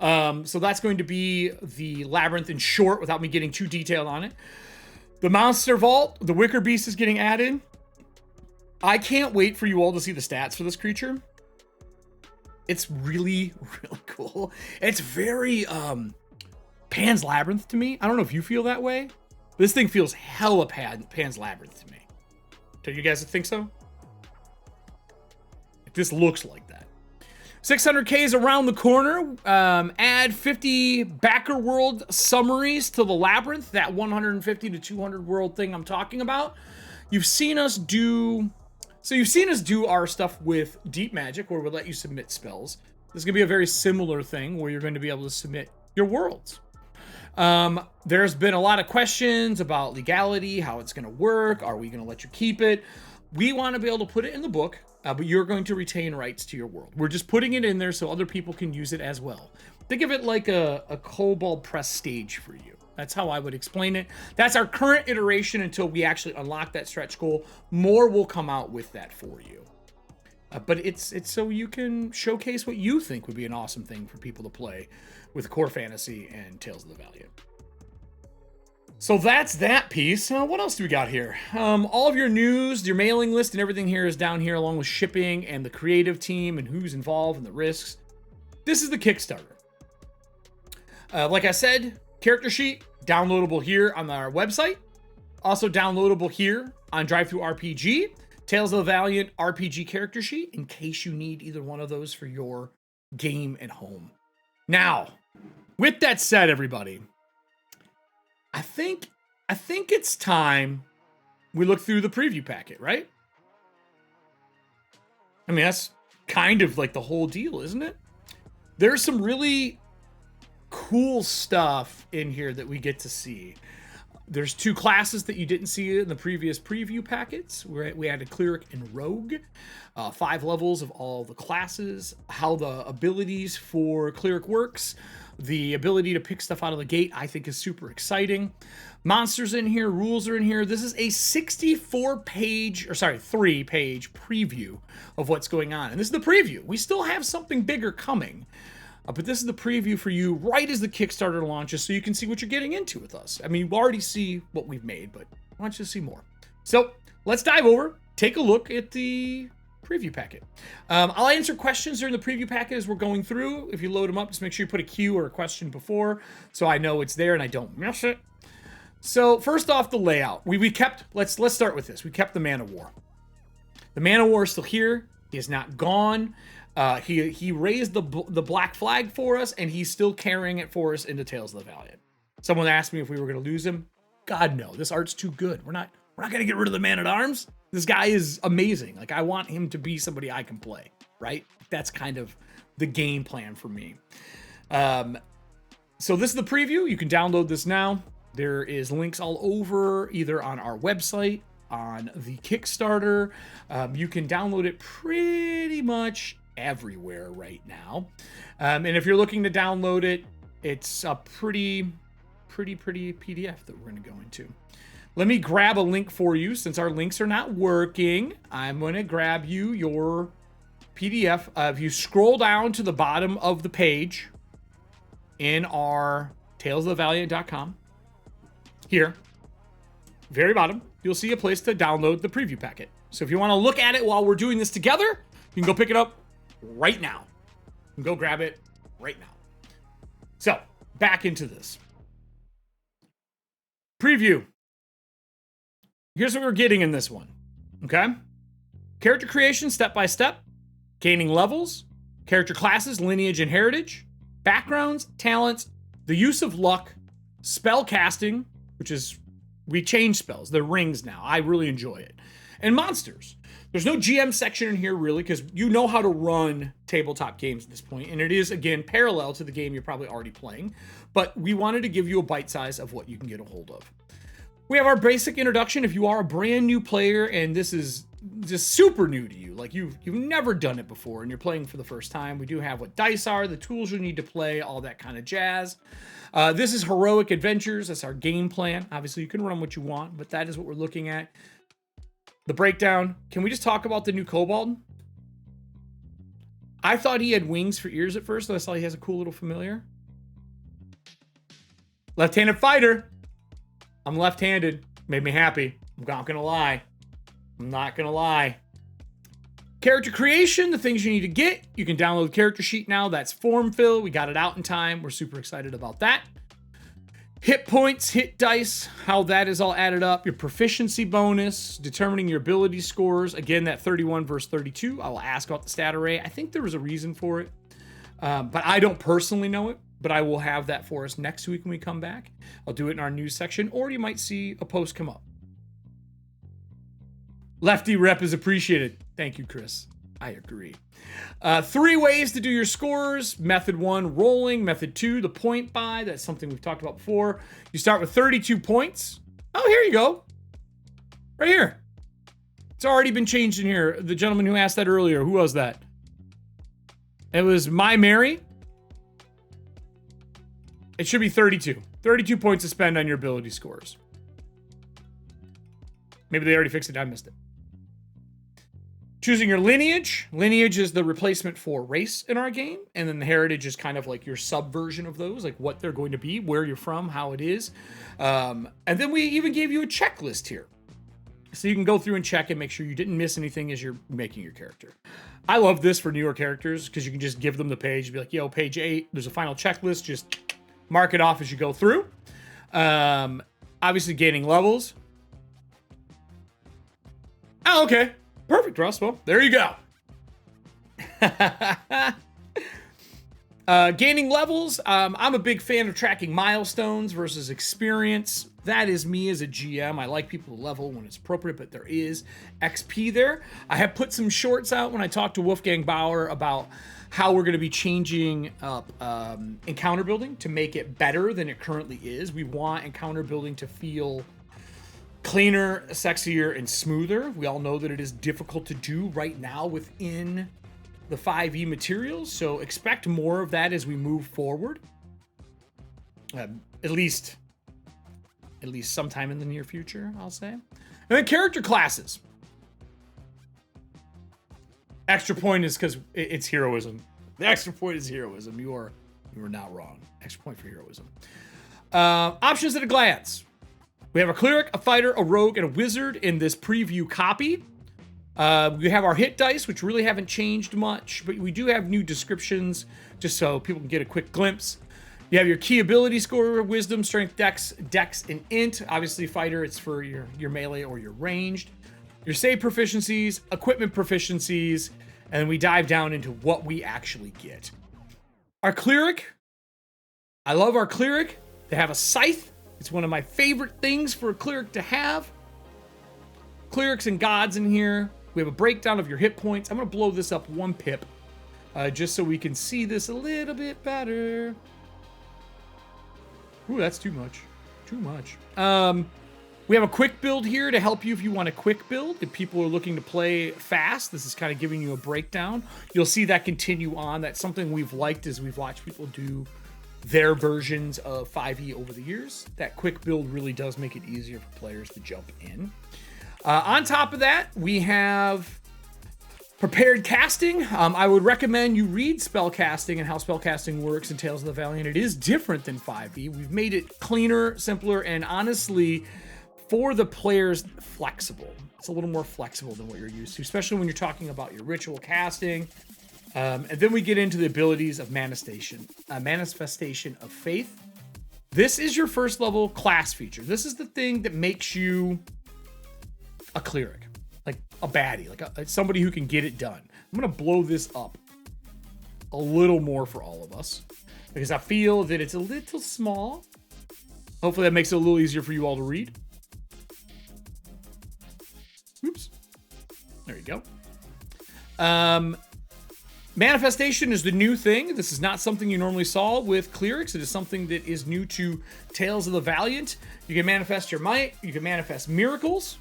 So that's going to be the Labyrinth in short, without me getting too detailed on it. The Monster Vault, the Wicker Beast is getting added. I can't wait for you all to see the stats for this creature. It's really, really cool. It's very Pan's Labyrinth to me. I don't know if you feel that way. This thing feels hella Pan's Labyrinth to me. Do you guys think so? This looks like that. 600K is around the corner. Add 50 backer world summaries to the Labyrinth, that 150 to 200 world thing I'm talking about. You've seen us do our stuff with Deep Magic, where we'll let you submit spells. This is going to be a very similar thing where you're going to be able to submit your worlds. There's been a lot of questions about legality, how it's going to work. Are we going to let you keep it? We want to be able to put it in the book, but you're going to retain rights to your world. We're just putting it in there so other people can use it as well. Think of it like a Kobold press stage for you. That's how I would explain it. That's our current iteration until we actually unlock that stretch goal. More will come out with that for you. But it's so you can showcase what you think would be an awesome thing for people to play with Core Fantasy and Tales of the Valiant. So that's that piece. What else do we got here? All of your news, your mailing list, and everything here is down here, along with shipping and the creative team and who's involved and the risks. This is the Kickstarter. Like I said, character sheet downloadable here on our website. Also downloadable here on DriveThruRPG. Tales of the Valiant RPG character sheet in case you need either one of those for your game at home. Now, with that said, everybody, I think it's time we look through the preview packet, right? I mean, that's kind of like the whole deal, isn't it? There's some really cool stuff in here that we get to see. There's 2 classes that you didn't see in the previous preview packets. We had a Cleric and Rogue, 5 levels of all the classes, how the abilities for Cleric works, the ability to pick stuff out of the gate, I think is super exciting. Monsters in here, rules are in here. This is a 3-page preview of what's going on. And this is the preview. We still have something bigger coming. But this is the preview for you right as the Kickstarter launches so you can see what you're getting into with us. I mean, you already see what we've made, but I want you to see more. So let's dive over, take a look at the preview packet. I'll answer questions during the preview packet as we're going through. If you load them up, just make sure you put a Q or a question before so I know it's there and I don't miss it. So first off, the layout. We kept, let's start with this. We kept the Man of War. The Man of War is still here. He is not gone. He raised the black flag for us, and he's still carrying it for us into Tales of the Valiant. Someone asked me if we were going to lose him. God, no. This art's too good. We're not going to get rid of the Man-at-Arms. This guy is amazing. Like, I want him to be somebody I can play, right? That's kind of the game plan for me. So this is the preview. You can download this now. There is links all over, either on our website, on the Kickstarter. You can download it pretty much everywhere right now. And if you're looking to download it, it's a pretty PDF that we're going to go into. Let me grab a link for you. Since our links are not working, I'm going to grab you your PDF. If you scroll down to the bottom of the page in our talesofthevaliant.com, here, very bottom, you'll see a place to download the preview packet. So if you want to look at it while we're doing this together, you can go pick it up right now. You can go grab it right now. So, back into this. Preview. Here's what we're getting in this one. Okay? Character creation step by step. Gaining levels. Character classes, lineage and heritage. Backgrounds, talents. The use of luck. Spell casting, which is, we change spells. They're rings now. I really enjoy it. And monsters. There's no GM section in here, really, because you know how to run tabletop games at this point, and it is, again, parallel to the game you're probably already playing, but we wanted to give you a bite size of what you can get a hold of. We have our basic introduction. If you are a brand new player and this is just super new to you, like you've never done it before and you're playing for the first time, we do have what dice are, the tools you need to play, all that kind of jazz. This is Heroic Adventures. That's our game plan. Obviously, you can run what you want, but that is what we're looking at. The breakdown. Can we just talk about the new Kobold? I thought he had wings for ears at first, so I saw he has a cool little familiar. Left-handed fighter. I'm left-handed. Made me happy. I'm not gonna lie. I'm not gonna lie. Character creation, the things you need to get. You can download the character sheet now. That's form fill. We got it out in time. We're super excited about that. Hit points, hit dice, how that is all added up. Your proficiency bonus, determining your ability scores. Again, that 31 versus 32. I will ask about the stat array. I think there was a reason for it, but I don't personally know it. But I will have that for us next week when we come back. I'll do it in our news section, or you might see a post come up. Lefty rep is appreciated. Thank you, Chris. I agree. 3 ways to do your scores. Method 1, rolling. Method 2, the point buy. That's something we've talked about before. You start with 32 points. Oh, here you go. Right here. It's already been changed in here. The gentleman who asked that earlier, who was that? It was My Mary. It should be 32. 32 points to spend on your ability scores. Maybe they already fixed it. I missed it. Choosing your lineage. Lineage is the replacement for race in our game. And then the heritage is kind of like your subversion of those, like what they're going to be, where you're from, how it is. And then we even gave you a checklist here. So you can go through and check and make sure you didn't miss anything as you're making your character. I love this for newer characters because you can just give them the page and be like, yo, page 8, there's a final checklist. Just mark it off as you go through. Obviously gaining levels. Oh, okay. Perfect, Russ. Well, there you go. Gaining levels. I'm a big fan of tracking milestones versus experience. That is me as a GM. I like people to level when it's appropriate, but there is XP there. I have put some shorts out when I talked to Wolfgang Bauer about how we're going to be changing up encounter building to make it better than it currently is. We want encounter building to feel cleaner, sexier, and smoother. We all know that it is difficult to do right now within the 5e materials, so expect more of that as we move forward. At least sometime in the near future, I'll say. And then character classes. Extra point is because it's heroism. The extra point is heroism. You are not wrong. Extra point for heroism. Options at a glance. We have a cleric, a fighter, a rogue, and a wizard in this preview copy. We have our hit dice, which really haven't changed much, but we do have new descriptions just so people can get a quick glimpse. You have your key ability score, wisdom, strength, dex, and int. Obviously, fighter, it's for your melee or your ranged. Your save proficiencies, equipment proficiencies, and we dive down into what we actually get. Our cleric. I love our cleric. They have a scythe. It's one of my favorite things for a cleric to have. Clerics and gods in here. We have a breakdown of your hit points. I'm going to blow this up 1 pip just so we can see this a little bit better. Ooh, that's too much. Too much. We have a quick build here to help you if you want a quick build. If people are looking to play fast, this is kind of giving you a breakdown. You'll see that continue on. That's something we've liked as we've watched people do their versions of 5e over the years. That quick build really does make it easier for players to jump in. On top of that, we have prepared casting. I would recommend you read spellcasting and how spellcasting works in Tales of the Valiant. It is different than 5e. We've made it cleaner, simpler, and honestly, for the players, flexible. It's a little more flexible than what you're used to, especially when you're talking about your ritual casting. And then we get into the abilities of manifestation of faith. This is your first level class feature. This is the thing that makes you a cleric, like a baddie, like somebody who can get it done. I'm going to blow this up a little more for all of us because I feel that it's a little small. Hopefully that makes it a little easier for you all to read. Oops. There you go. Manifestation is the new thing. This is not something you normally saw with clerics. It is something that is new to Tales of the Valiant. You can manifest your might. You can manifest miracles.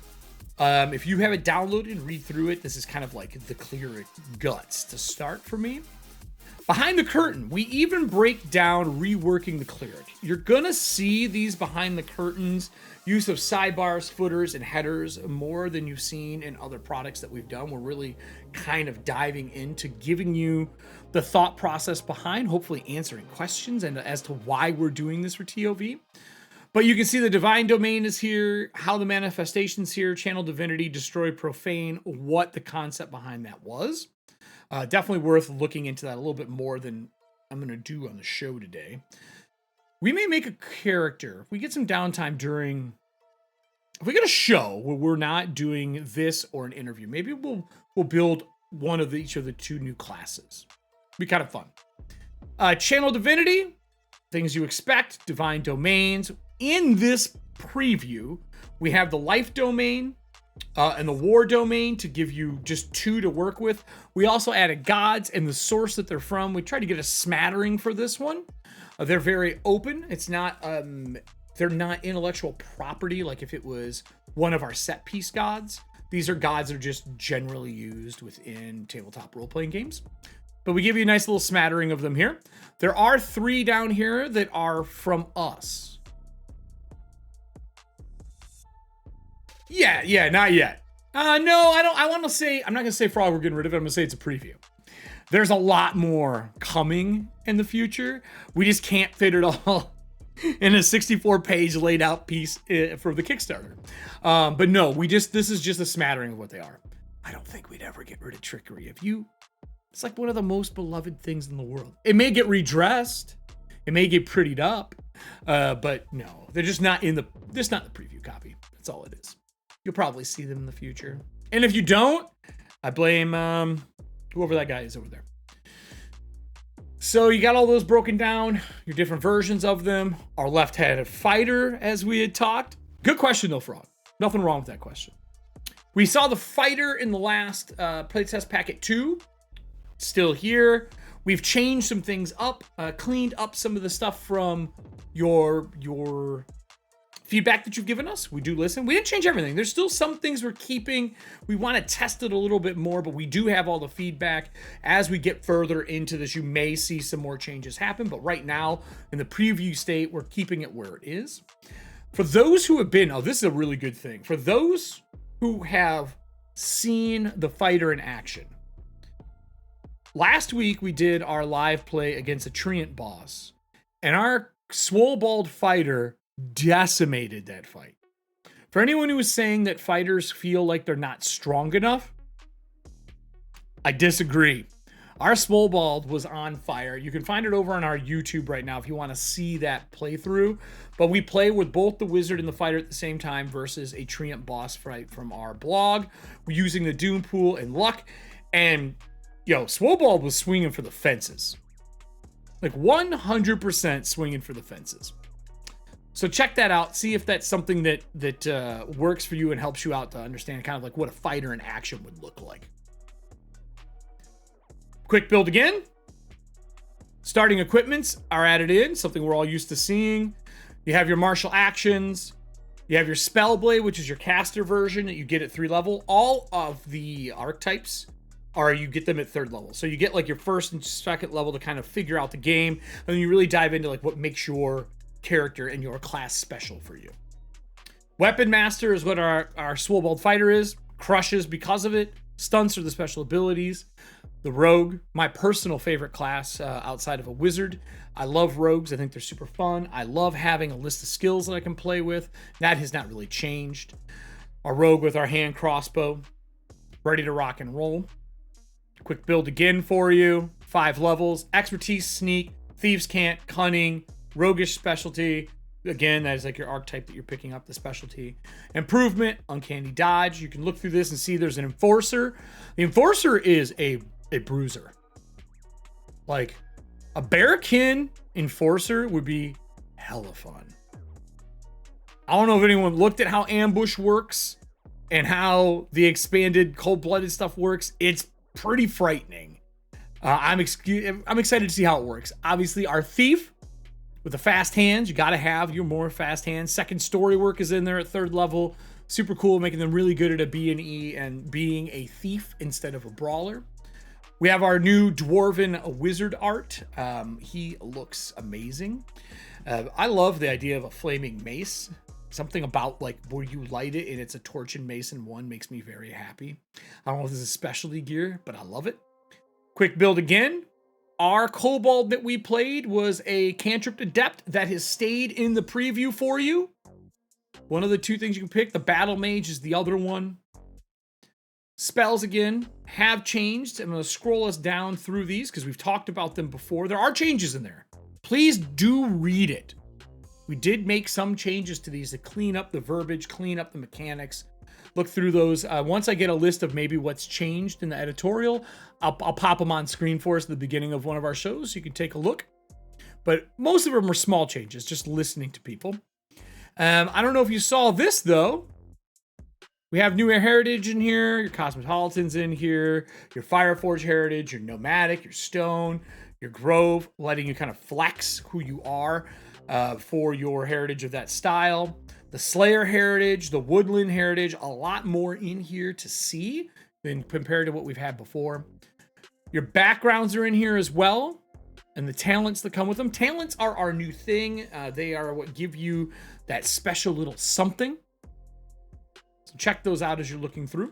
If you have it downloaded and read through it, this is kind of like the cleric guts to start for me. Behind the curtain, we even break down reworking the cleric. You're gonna see these behind the curtains use of sidebars, footers, and headers more than you've seen in other products that we've done. We're really kind of diving into giving you the thought process behind, hopefully answering questions and as to why we're doing this for TOV. But you can see the divine domain is here, how the manifestation's here, channel divinity, destroy profane, what the concept behind that was. Definitely worth looking into that a little bit more than I'm going to do on the show today. We may make a character. If we get some downtime during... If we get a show where we're not doing this or an interview, maybe we'll build one of each of the 2 new classes. Be kind of fun. Channel divinity, things you expect, divine domains. In this preview, we have the life domain and the war domain to give you just 2 to work with. We also added gods and the source that they're from. We tried to get a smattering for this one. They're very open. It's not, they're not intellectual property like if it was one of our set piece gods. These are gods that are just generally used within tabletop role-playing games. But we give you a nice little smattering of them here. There are 3 down here that are from us. Yeah, not yet. No, I don't. I want to say, I'm not going to say Frog we're getting rid of it. I'm going to say it's a preview. There's a lot more coming in the future. We just can't fit it all in a 64-page laid out piece for the Kickstarter. But no, this is just a smattering of what they are. I don't think we'd ever get rid of trickery. It's like one of the most beloved things in the world. It may get redressed. It may get prettied up. But no, they're just not in the preview copy. That's all it is. You'll probably see them in the future. And if you don't, I blame whoever that guy is over there. So you got all those broken down, your different versions of them. Our left-handed fighter, as we had talked. Good question though, Frog. Nothing wrong with that question. We saw the fighter in the last playtest packet 2. Still here. We've changed some things up, cleaned up some of the stuff from your feedback that you've given us. We do listen. We didn't change everything. There's still some things we're keeping. We want to test it a little bit more, but we do have all the feedback. As we get further into this, you may see some more changes happen, but right now, in the preview state, we're keeping it where it is. For those who have been, this is a really good thing. For those who have seen the fighter in action, last week we did our live play against a Treant boss, and our Swollbald fighter decimated that fight. For anyone who is saying that fighters feel like they're not strong enough, I disagree. Our Swollbald was on fire. You can find it over on our YouTube right now if you want to see that playthrough. But we play with both the wizard and the fighter at the same time versus a Treant boss fight from our blog. We're using the Doom Pool and luck. And, Swollbald was swinging for the fences. Like 100% swinging for the fences. So check that out. See if that's something that works for you and helps you out to understand kind of like what a fighter in action would look like. Quick build again. Starting equipments are added in, something we're all used to seeing. You have your martial actions. You have your spell blade, which is your caster version that you get at 3 level. All of the archetypes you get them at 3rd level. So you get like your 1st and 2nd level to kind of figure out the game. And then you really dive into like what makes your character and your class special for you. Weapon Master is what our Swollbald fighter is. Crushes because of it. Stunts are the special abilities. The Rogue, my personal favorite class outside of a wizard. I love rogues. I think they're super fun. I love having a list of skills that I can play with. That has not really changed. Our Rogue with our hand crossbow. Ready to rock and roll. Quick build again for you. 5 levels. Expertise, sneak, thieves' cant, cunning, roguish specialty. Again, that is like your archetype that you're picking up, the specialty. Improvement, uncanny dodge. You can look through this and see there's an enforcer. The enforcer is a bruiser. Like a bearkin enforcer would be hella fun. I don't know if anyone looked at how ambush works and how the expanded cold-blooded stuff works. It's pretty frightening. I'm excited to see how it works. Obviously, our thief with the fast hands, you got to have your more fast hands. Second story work is in there at 3rd level. Super cool, making them really good at a B&E and being a thief instead of a brawler. We have our new Dwarven Wizard art. He looks amazing. I love the idea of a flaming mace. Something about like where you light it and it's a torch and mace in one makes me very happy. I don't know if this is specialty gear, but I love it. Quick build again. Our Kobold that we played was a Cantrip Adept that has stayed in the preview for you. One of the 2 things you can pick. The Battle Mage is the other one. Spells again have changed. I'm going to scroll us down through these because we've talked about them before. There are changes in there. Please do read it. We did make some changes to these to clean up the verbiage, clean up the mechanics. Look through those. Once I get a list of maybe what's changed in the editorial, I'll pop them on screen for us at the beginning of one of our shows so you can take a look. But most of them are small changes, just listening to people. I don't know if you saw this, though. We have new heritage in here, your Cosmopolitan's in here, your Fireforge heritage, your Nomadic, your Stone, your Grove, letting you kind of flex who you are for your heritage of that style. The Slayer heritage, the Woodland heritage, a lot more in here to see than compared to what we've had before. Your backgrounds are in here as well, and the talents that come with them. Talents are our new thing. They are what give you that special little something. So check those out as you're looking through.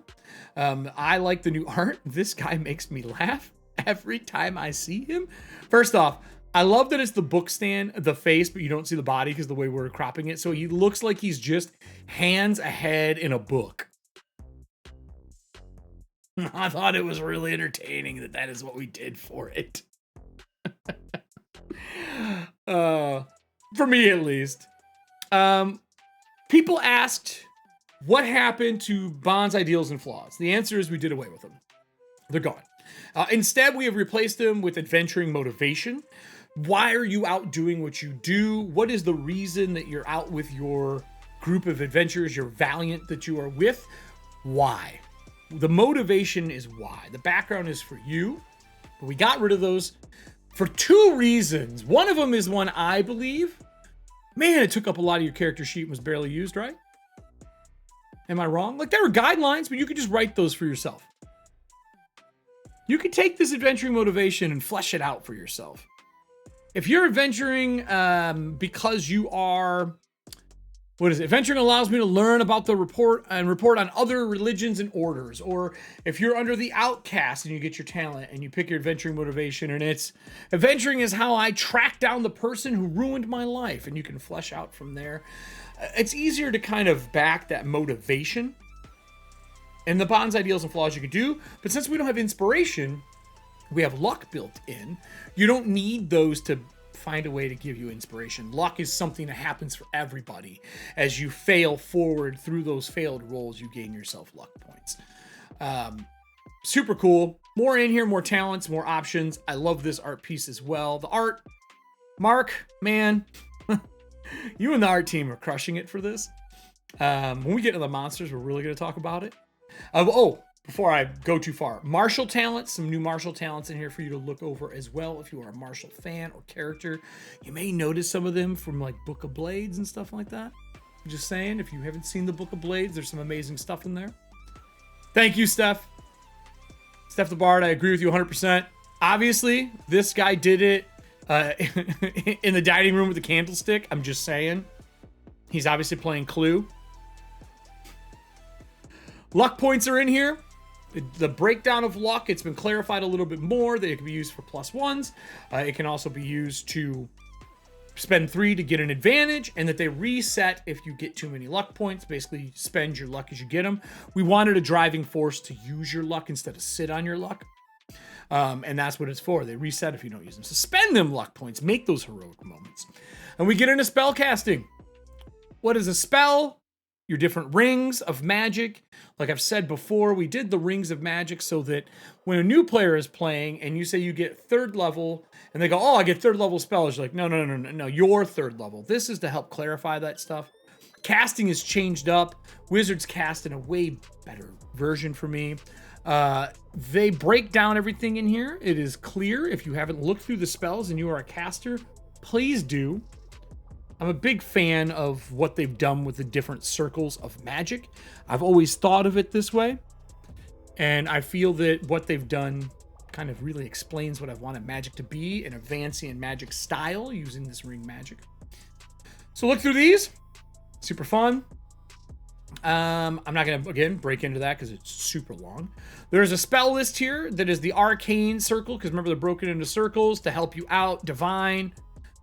I like the new art. This guy makes me laugh every time I see him. First off, I love that it's the book stand, the face, but you don't see the body because the way we're cropping it. So he looks like he's just hands ahead in a book. I thought it was really entertaining that is what we did for it. For me, at least. People asked, what happened to Bond's ideals and flaws? The answer is we did away with them. They're gone. Instead, we have replaced them with adventuring motivation. Why are you out doing what you do? What is the reason that you're out with your group of adventurers, your Valiant that you are with? Why? The motivation is why. The background is for you. But we got rid of those for two reasons. One of them is one I believe. Man, it took up a lot of your character sheet and was barely used, right? Am I wrong? Like, there are guidelines, but you could just write those for yourself. You could take this adventuring motivation and flesh it out for yourself. If you're adventuring because you are, what is it? Adventuring allows me to learn about the report on other religions and orders. Or if you're under the outcast and you get your talent and you pick your adventuring motivation and it's adventuring is how I track down the person who ruined my life, and you can flesh out from there. It's easier to kind of back that motivation. And the Bond's ideals and flaws you could do, but since we don't have inspiration, we have luck built in. You don't need those to find a way to give you inspiration. Luck is something that happens for everybody. As you fail forward through those failed rolls, you gain yourself luck points. Super cool. More in here, more talents, more options. I love this art piece as well. The art, Mark, man, you and the art team are crushing it for this. When we get into the monsters, we're really going to talk about it. Before I go too far, martial talents, some new martial talents in here for you to look over as well. If you are a martial fan or character, you may notice some of them from like Book of Blades and stuff like that. I'm just saying, if you haven't seen the Book of Blades, there's some amazing stuff in there. Thank you, Steph. Steph the Bard, I agree with you 100%. Obviously, this guy did it in the dining room with the candlestick. I'm just saying. He's obviously playing Clue. Luck points are in here. The breakdown of luck, it's been clarified a little bit more that it can be used for +1s. It can also be used to spend 3 to get an advantage, and that they reset if you get too many luck points. Basically, spend your luck as you get them. We wanted a driving force to use your luck instead of sit on your luck. And that's what it's for. They reset if you don't use them. So spend them luck points. Make those heroic moments. And we get into spell casting. What is a spell? Your different rings of magic. Like I've said before, we did the rings of magic so that when a new player is playing and you say you get 3rd level and they go, oh, I get 3rd level spells. You're like, no, you're 3rd level. This is to help clarify that stuff. Casting is changed up. Wizards cast in a way better version for me. They break down everything in here. It is clear. If you haven't looked through the spells and you are a caster, please do. I'm a big fan of what they've done with the different circles of magic. I've always thought of it this way. And I feel that what they've done kind of really explains what I've wanted magic to be in a Vancian magic style using this ring magic. So look through these. Super fun. I'm not going to, again, break into that because it's super long. There's a spell list here that is the arcane circle, because remember they're broken into circles to help you out. Divine.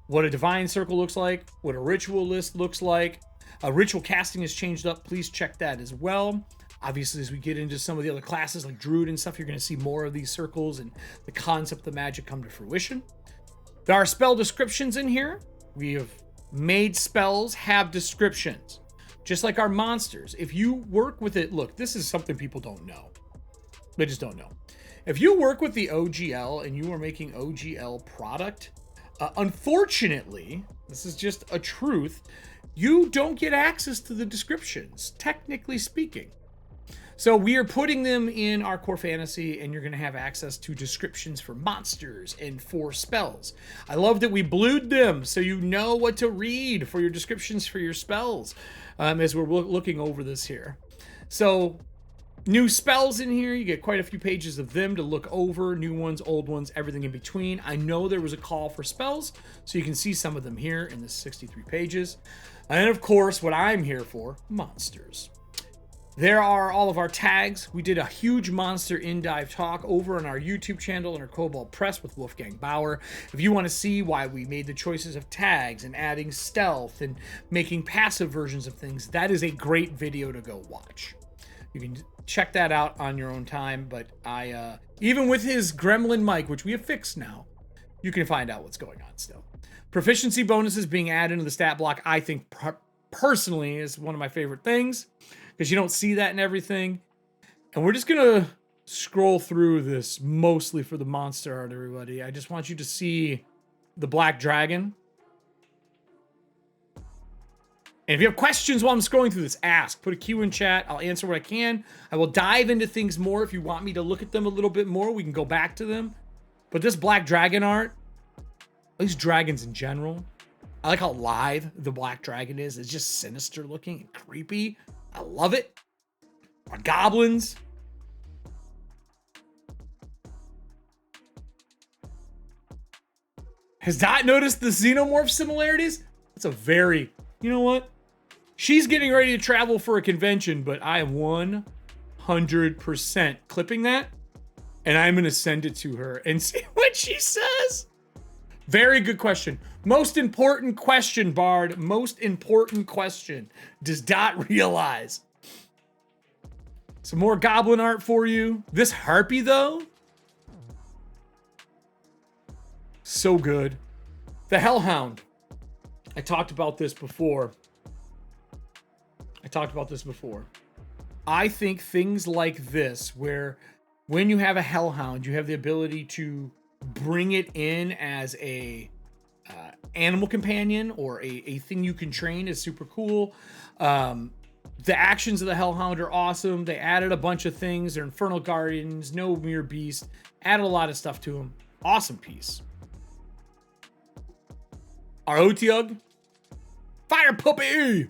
What a divine circle looks like, what a ritual list looks like. Ritual casting has changed up. Please check that as well. Obviously, as we get into some of the other classes like Druid and stuff, you're going to see more of these circles and the concept of magic come to fruition. There are spell descriptions in here. We have made spells have descriptions, just like our monsters. If you work with it, look, this is something people don't know. They just don't know. If you work with the OGL and you are making OGL product, unfortunately, this is just a truth, you don't get access to the descriptions, technically speaking. So we are putting them in our core fantasy, and you're going to have access to descriptions for monsters and for spells. I love that we blued them so you know what to read for your descriptions for your spells as we're looking over this here. So new spells in here. You get quite a few pages of them to look over. New ones, old ones, everything in between. I know there was a call for spells, so you can see some of them here in the 63 pages. And of course, what I'm here for, monsters. There are all of our tags. We did a huge monster in-dive talk over on our YouTube channel and our Kobold Press with Wolfgang Bauer. If you want to see why we made the choices of tags and adding stealth and making passive versions of things, that is a great video to go watch. You can check that out on your own time, but even with his gremlin mic, which we have fixed now, you can find out what's going on still. Proficiency bonuses being added into the stat block, I think personally is one of my favorite things, because you don't see that in everything. And we're just gonna scroll through this mostly for the monster art, everybody. I just want you to see the black dragon. And if you have questions while I'm scrolling through this, ask. Put a Q in chat. I'll answer what I can. I will dive into things more if you want me to look at them a little bit more. We can go back to them. But this black dragon art, these dragons in general, I like how live the black dragon is. It's just sinister looking and creepy. I love it. Our goblins. Has Dot noticed the xenomorph similarities? That's a very, you know what? She's getting ready to travel for a convention, but I am 100% clipping that, and I'm going to send it to her and see what she says. Very good question. Most important question, Bard. Most important question. Does Dot realize? Some more goblin art for you. This harpy, though, so good. The Hellhound. I talked about this before. I think things like this, where when you have a Hellhound, you have the ability to bring it in as a animal companion or a thing you can train, is super cool. The actions of the Hellhound are awesome. They added a bunch of things. They're Infernal Guardians, no mere beast. Added a lot of stuff to them. Awesome piece. Our Otyug. Fire puppy!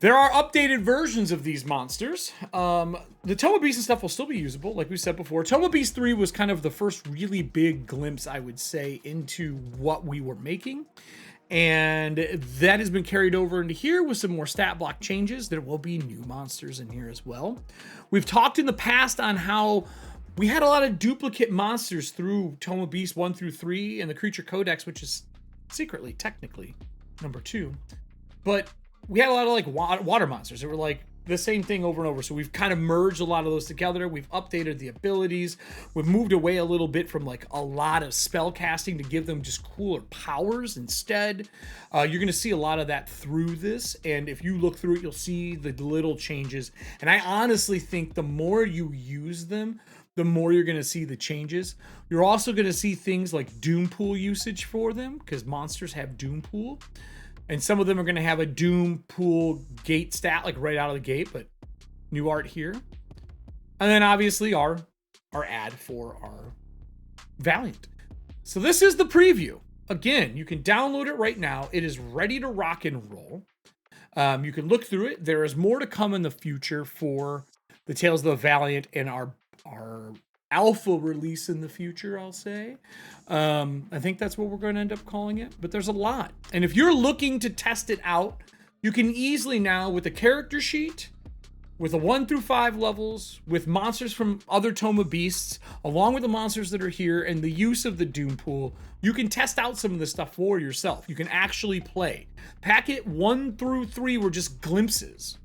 There are updated versions of these monsters. The Toma Beast and stuff will still be usable, like we said before. Toma Beast 3 was kind of the first really big glimpse, I would say, into what we were making. And that has been carried over into here with some more stat block changes. There will be new monsters in here as well. We've talked in the past on how we had a lot of duplicate monsters through Toma Beast 1 through 3 and the Creature Codex, which is secretly, technically, number 2. But we had a lot of like water monsters that were like the same thing over and over. So we've kind of merged a lot of those together. We've updated the abilities. We've moved away a little bit from like a lot of spell casting to give them just cooler powers instead. You're going to see a lot of that through this. And if you look through it, you'll see the little changes. And I honestly think the more you use them, the more you're going to see the changes. You're also going to see things like Doom Pool usage for them, because monsters have Doom Pool. And some of them are going to have a Doom Pool gate stat, like right out of the gate, but new art here. And then obviously our ad for our Valiant. So this is the preview. Again, you can download it right now. It is ready to rock and roll. You can look through it. There is more to come in the future for the Tales of the Valiant and our alpha release in the future, I'll say. I think that's what we're going to end up calling it, but there's a lot. And if you're looking to test it out, you can easily now, with a character sheet, with the 1 through 5 levels, with monsters from other Toma Beasts, along with the monsters that are here, and the use of the Doom Pool, you can test out some of this stuff for yourself. You can actually play. Packet 1 through 3 were just glimpses.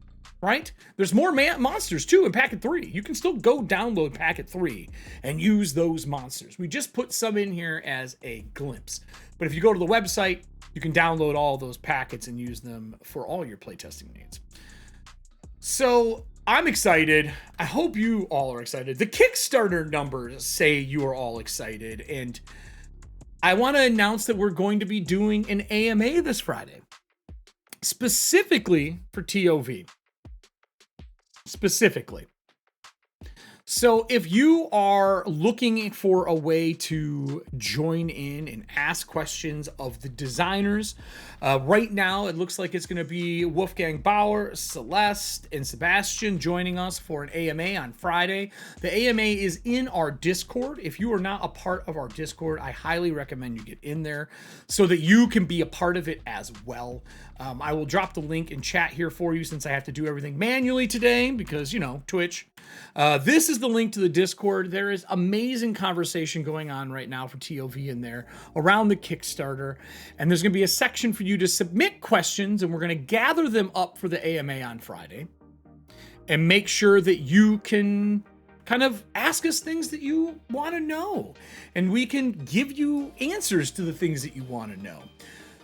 Right? There's more monsters too in Packet 3. You can still go download Packet 3 and use those monsters. We just put some in here as a glimpse. But if you go to the website, you can download all those packets and use them for all your playtesting needs. So I'm excited. I hope you all are excited. The Kickstarter numbers say you are all excited. And I want to announce that we're going to be doing an AMA this Friday, specifically for TOV. Specifically. So if you are looking for a way to join in and ask questions of the designers, right now it looks like it's going to be Wolfgang Bauer, Celeste, and Sebastian joining us for an AMA on Friday. The AMA is in our Discord. If you are not a part of our Discord, I highly recommend you get in there so that you can be a part of it as well. I will drop the link in chat here for you since I have to do everything manually today because, you know, Twitch. This is the link to the Discord. There is amazing conversation going on right now for TOV in there around the Kickstarter. And there's going to be a section for you to submit questions, and we're going to gather them up for the AMA on Friday and make sure that you can kind of ask us things that you want to know. And we can give you answers to the things that you want to know.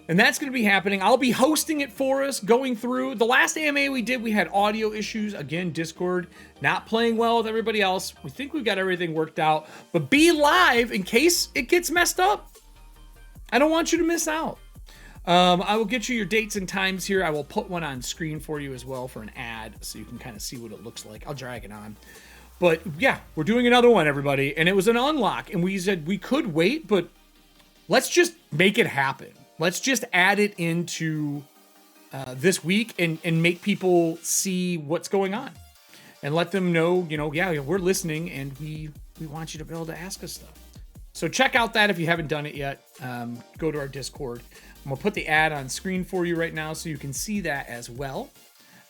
And that's going to be happening. I'll be hosting it for us, going through. The last AMA we did, we had audio issues. Again, Discord not playing well with everybody else. We think we've got everything worked out. But be live in case it gets messed up. I don't want you to miss out. I will get you your dates and times here. I will put one on screen for you as well for an ad so you can kind of see what it looks like. I'll drag it on. But yeah, we're doing another one, everybody. And it was an unlock. And we said we could wait, but let's just make it happen. Let's just add it into this week and make people see what's going on and let them know, you know, yeah, we're listening and we want you to be able to ask us stuff. So check out that if you haven't done it yet. Go to our Discord. I'm going to put the ad on screen for you right now so you can see that as well.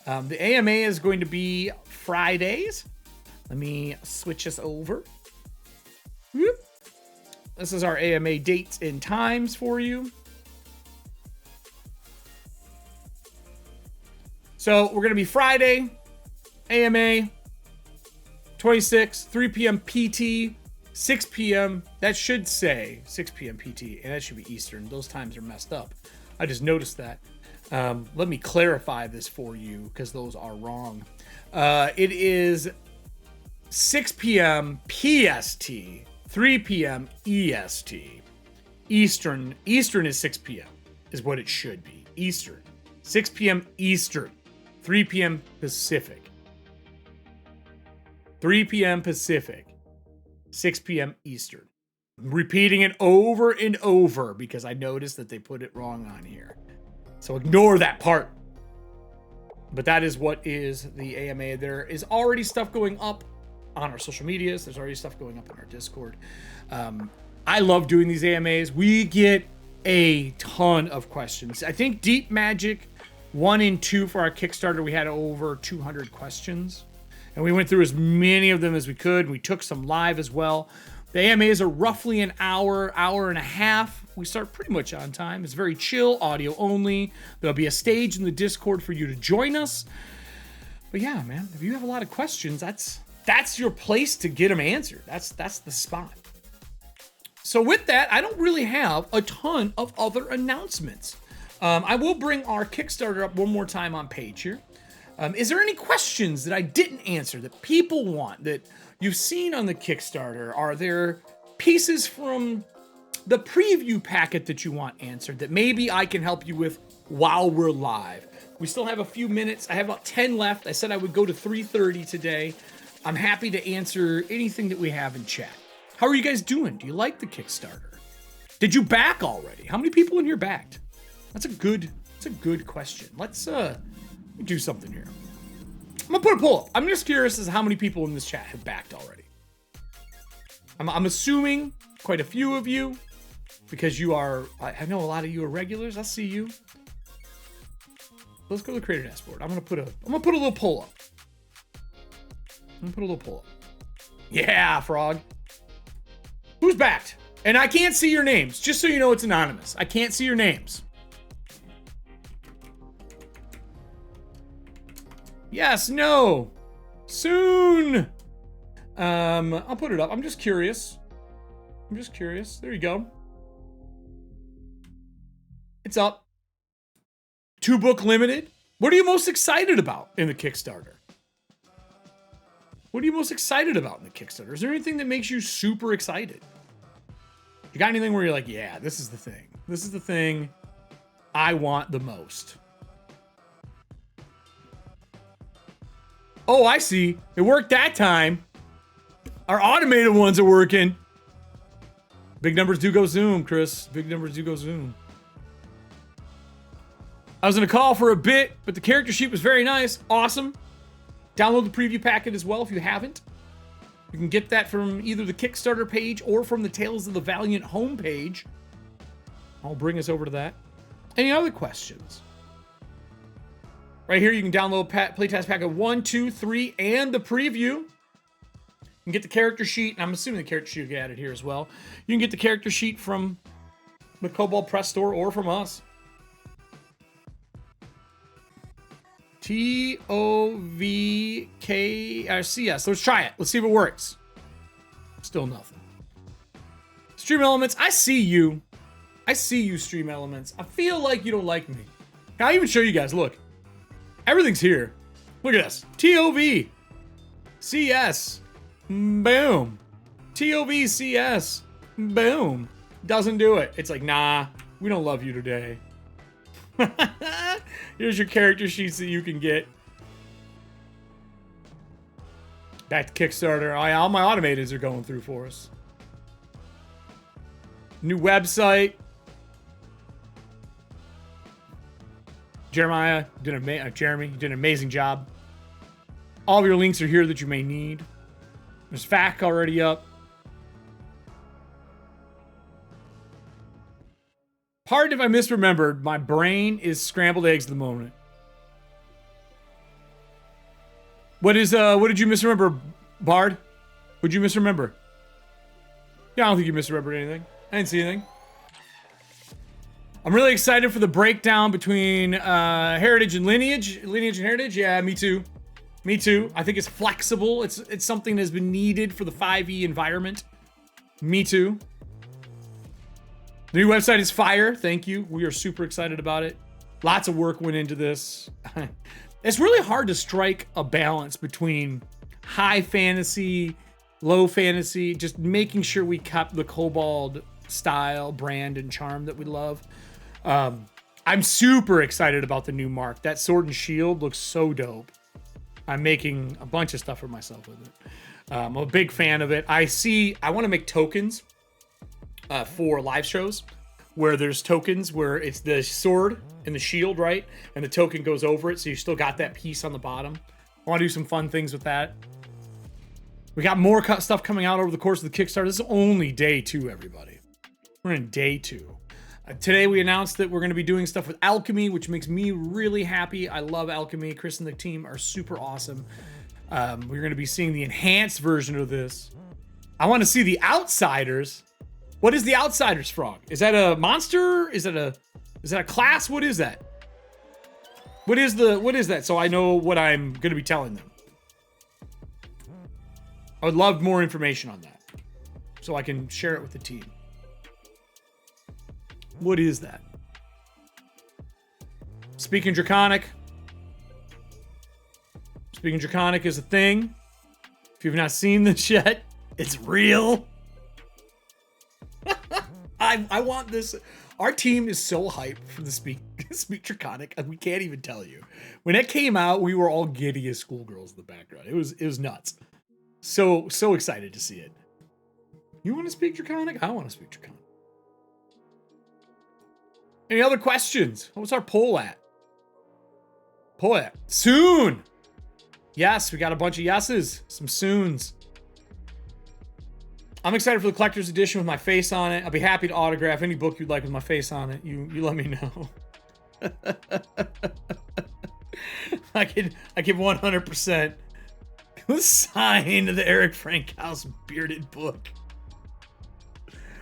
The AMA is going to be Fridays. Let me switch this over. Whoop. This is our AMA dates and times for you. So we're going to be Friday, AMA, 26, 3 p.m. PT, 6 p.m. That should say 6 p.m. PT, and that should be Eastern. Those times are messed up. I just noticed that. Let me clarify this for you because those are wrong. It is 6 p.m. PST, 3 p.m. EST. Eastern is 6 p.m. is what it should be. Eastern. 6 p.m. Eastern. 3 p.m. Pacific. 3 p.m. Pacific. 6 p.m. Eastern. I'm repeating it over and over because I noticed that they put it wrong on here. So ignore that part. But that is what is the AMA. There is already stuff going up on our social medias. There's already stuff going up in our Discord. I love doing these AMAs. We get a ton of questions. I think Deep Magic 1 and 2 for our Kickstarter, we had over 200 questions. And we went through as many of them as we could. We took some live as well. The AMAs are roughly an hour, hour and a half. We start pretty much on time. It's very chill, audio only. There'll be a stage in the Discord for you to join us. But yeah, man, if you have a lot of questions, that's your place to get them answered. That's the spot. So with that, I don't really have a ton of other announcements. I will bring our Kickstarter up one more time on page here. Is there any questions that I didn't answer that people want that you've seen on the Kickstarter? Are there pieces from the preview packet that you want answered that maybe I can help you with while we're live? We still have a few minutes. I have about 10 left. I said I would go to 3:30 today. I'm happy to answer anything that we have in chat. How are you guys doing? Do you like the Kickstarter? Did you back already? How many people in here backed? That's a good question. Let's do something here. I'm gonna put a poll up. I'm just curious as to how many people in this chat have backed already. I'm assuming quite a few of you, because you are, I know a lot of you are regulars. I see you. Let's go to the creator dashboard. I'm gonna put a little poll up. Yeah, Frog. Who's backed? And I can't see your names, just so you know it's anonymous. I can't see your names. Yes, no. Soon. I'll put it up. I'm just curious. There you go. It's up. 2-book limited. What are you most excited about in the Kickstarter? What are you most excited about in the Kickstarter? Is there anything that makes you super excited? You got anything where you're like, yeah, this is the thing. This is the thing I want the most. Oh, I see. It worked that time. Our automated ones are working. Big numbers do go zoom, Chris. Big numbers do go zoom. I was going to call for a bit, but the character sheet was very nice. Awesome. Download the preview packet as well if you haven't. You can get that from either the Kickstarter page or from the Tales of the Valiant homepage. I'll bring us over to that. Any other questions? Right here, you can download playtest packet 1, 2, 3, and the preview. You can get the character sheet. I'm assuming the character sheet will get added here as well. You can get the character sheet from the Kobold Press Store or from us. TOVKCS. Let's try it. Let's see if it works. Still nothing. Stream Elements. I see you. I see you, Stream Elements. I feel like you don't like me. I'll even show you guys. Look. Everything's here. Look at this. TOV. CS. Boom. TOV CS. Boom. Doesn't do it. It's like, nah, we don't love you today. Here's your character sheets that you can get. Back to Kickstarter. Oh, yeah, all my automateds are going through for us. New website. Jeremy, you did an amazing job. All of your links are here that you may need. There's FAQ already up. Pardon if I misremembered. My brain is scrambled eggs at the moment. What did you misremember, Bard? What'd you misremember? Yeah, I don't think you misremembered anything. I didn't see anything. I'm really excited for the breakdown between heritage and lineage. Lineage and heritage, yeah, me too. Me too. I think it's flexible. It's something that has been needed for the 5e environment. Me too. The new website is fire. Thank you. We are super excited about it. Lots of work went into this. It's really hard to strike a balance between high fantasy, low fantasy, just making sure we kept the Kobold style, brand, and charm that we love. I'm super excited about the new mark. That sword and shield looks so dope. I'm making a bunch of stuff for myself with it. I'm a big fan of it. I want to make tokens for live shows where there's tokens where it's the sword and the shield, right? And the token goes over it, so you still got that piece on the bottom. I want to do some fun things with that. We got more stuff coming out over the course of the Kickstarter. This is only day 2, everybody. We're in day 2. Today we announced that we're going to be doing stuff with Alchemy, which makes me really happy. I love Alchemy. Chris and the team are super awesome. We're going to be seeing the enhanced version of this. I want to see the Outsiders. What is the Outsiders frog? Is that a monster? Is that a class? What is that? What is that? So I know what I'm going to be telling them. I would love more information on that so I can share it with the team. What is that? Speaking Draconic. Speaking Draconic is a thing. If you've not seen this yet, it's real. I want this. Our team is so hyped for the Speak Draconic. We can't even tell you. When it came out, we were all giddy as schoolgirls in the background. It was nuts. So excited to see it. You want to speak Draconic? I want to speak Draconic. Any other questions? What's our poll at? Poll at soon. Yes, we got a bunch of yeses. Some soons. I'm excited for the collector's edition with my face on it. I'll be happy to autograph any book you'd like with my face on it. You let me know. I can 100% sign the Eric Frankhouse bearded book.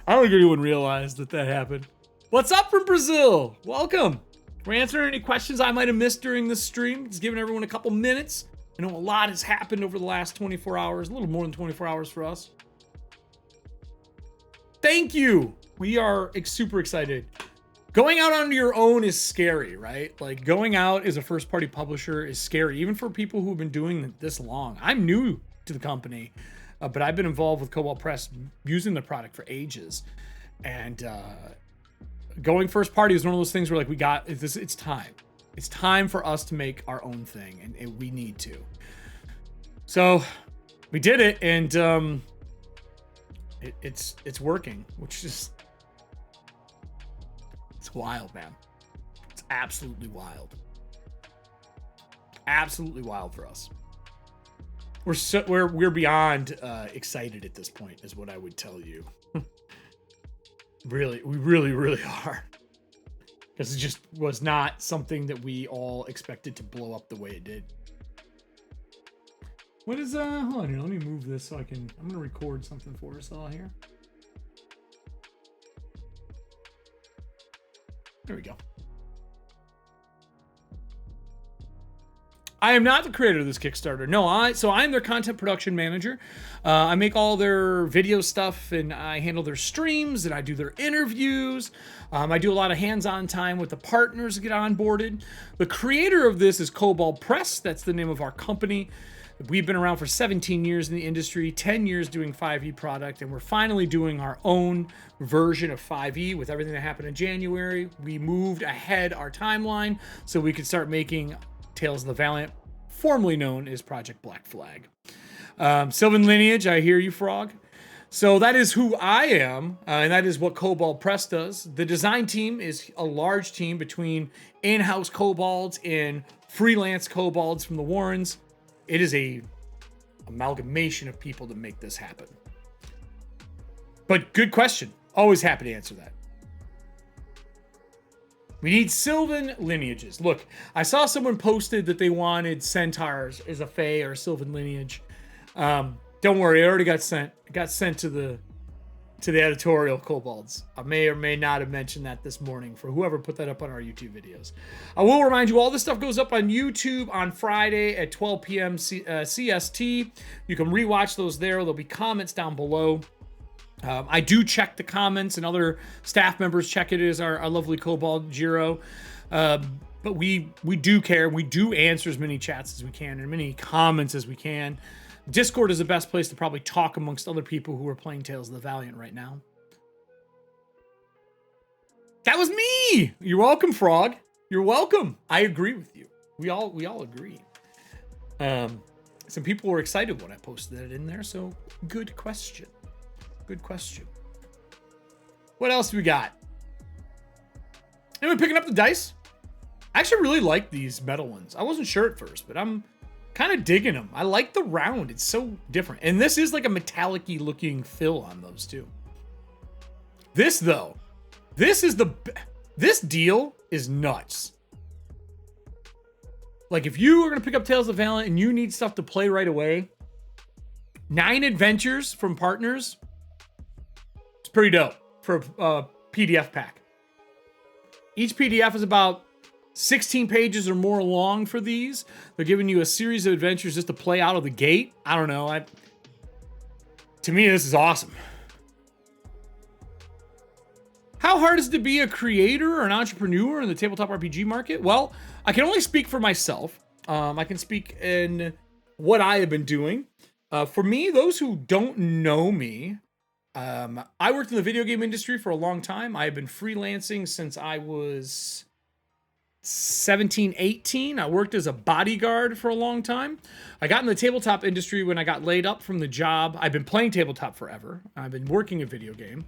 I don't think anyone realized that happened. What's up from Brazil? Welcome. We're answering any questions I might have missed during this stream. Just giving everyone a couple minutes. I know a lot has happened over the last 24 hours, a little more than 24 hours for us. Thank you. We are super excited. Going out on your own is scary, right? Like going out as a first party publisher is scary, even for people who've been doing this long. I'm new to the company, but I've been involved with Kobold Press using the product for ages. And going first party is one of those things where like it's time. It's time for us to make our own thing, and we need to. So we did it, and it's working, which is, it's wild, man. It's absolutely wild. Absolutely wild for us. We're beyond excited at this point, is what I would tell you. Really, we really are. Because it just was not something that we all expected to blow up the way it did. What is hold on here, let me move this so I'm gonna record something for us all here. There we go. I am not the creator of this Kickstarter. No, I'm their content production manager. I make all their video stuff, and I handle their streams, and I do their interviews. I do a lot of hands-on time with the partners to get onboarded. The creator of this is Kobold Press. That's the name of our company. We've been around for 17 years in the industry, 10 years doing 5e product, and we're finally doing our own version of 5e with everything that happened in January. We moved ahead our timeline so we could start making Tales of the Valiant, formerly known as Project Black Flag. Sylvan Lineage, I hear you, Frog. So that is who I am, and that is what Kobold Press does. The design team is a large team between in-house kobolds and freelance kobolds from the Warrens. It is a amalgamation of people to make this happen. But good question. Always happy to answer that. We need Sylvan lineages. Look, I saw someone posted that they wanted centaurs as a fae or Sylvan lineage. Don't worry, it already got sent. It got sent to the editorial kobolds. I may or may not have mentioned that this morning for whoever put that up on our YouTube videos. I will remind you, all this stuff goes up on YouTube on Friday at 12 PM CST. You can rewatch those there. There'll be comments down below. I do check the comments, and other staff members check it as our lovely Kobold Jiro. But we do care. We do answer as many chats as we can and many comments as we can. Discord is the best place to probably talk amongst other people who are playing Tales of the Valiant right now. That was me! You're welcome, Frog. You're welcome. I agree with you. We all agree. Some people were excited when I posted that in there, so good question. Good question. What else do we got? Anyone picking up the dice? I actually really like these metal ones. I wasn't sure at first, but I'm kind of digging them. I like the round. It's so different. And this is like a metallic-y looking fill on those too. This though, this deal is nuts. Like if you are going to pick up Tales of Valiant and you need stuff to play right away, 9 adventures from partners. It's pretty dope for a PDF pack. Each PDF is about 16 pages or more long for these. They're giving you a series of adventures just to play out of the gate. I don't know. To me, this is awesome. How hard is it to be a creator or an entrepreneur in the tabletop RPG market? Well, I can only speak for myself. I can speak in what I have been doing. For me, those who don't know me, I worked in the video game industry for a long time. I have been freelancing since I was 17, 18. I worked as a bodyguard for a long time. I got in the tabletop industry when I got laid up from the job. I've been playing tabletop forever. I've been working a video game.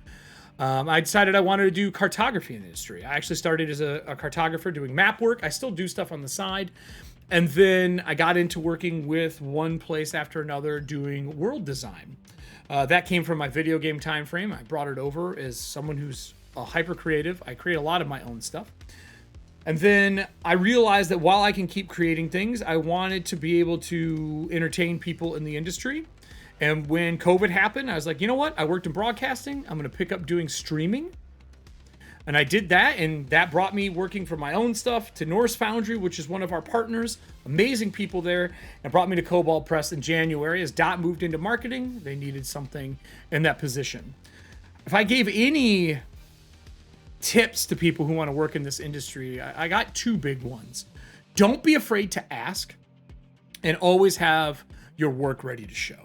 I decided I wanted to do cartography in the industry. I actually started as a cartographer doing map work. I still do stuff on the side. And then I got into working with one place after another doing world design. That came from my video game time frame. I brought it over as someone who's a hyper creative. I create a lot of my own stuff. And then I realized that while I can keep creating things, I wanted to be able to entertain people in the industry. And when COVID happened, I was like, you know what? I worked in broadcasting. I'm going to pick up doing streaming. And I did that, and that brought me working for my own stuff to Norse Foundry, which is one of our partners. Amazing people there. And brought me to Kobold Press in January. As Dot moved into marketing, they needed something in that position. If I gave any tips to people who want to work in this industry, I got 2 big ones. Don't be afraid to ask, and always have your work ready to show.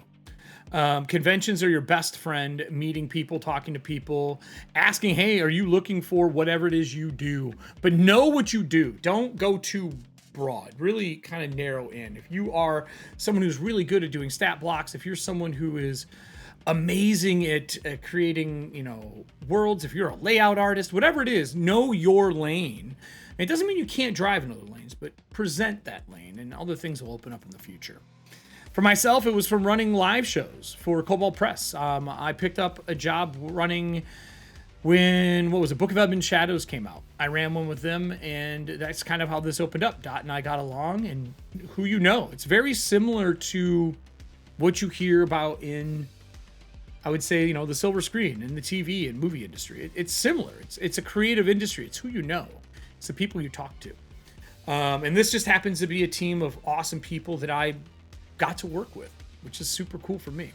Conventions are your best friend. Meeting people, talking to people, asking, hey, are you looking for whatever it is you do? But know what you do. Don't go too broad. Really kind of narrow in. If you are someone who's really good at doing stat blocks, if you're someone who is amazing at creating, worlds, if you're a layout artist, whatever it is, know your lane. It doesn't mean you can't drive in other lanes, but present that lane and other things will open up in the future. For myself, it was from running live shows for Kobold Press. I picked up a job running when, Book of Ebon Shadows came out. I ran one with them, and that's kind of how this opened up. Dot and I got along, and who you know. It's very similar to what you hear about in, I would say, the silver screen and the TV and movie industry. It's similar. It's a creative industry. It's who you know. It's the people you talk to. And this just happens to be a team of awesome people that I got to work with, which is super cool for me.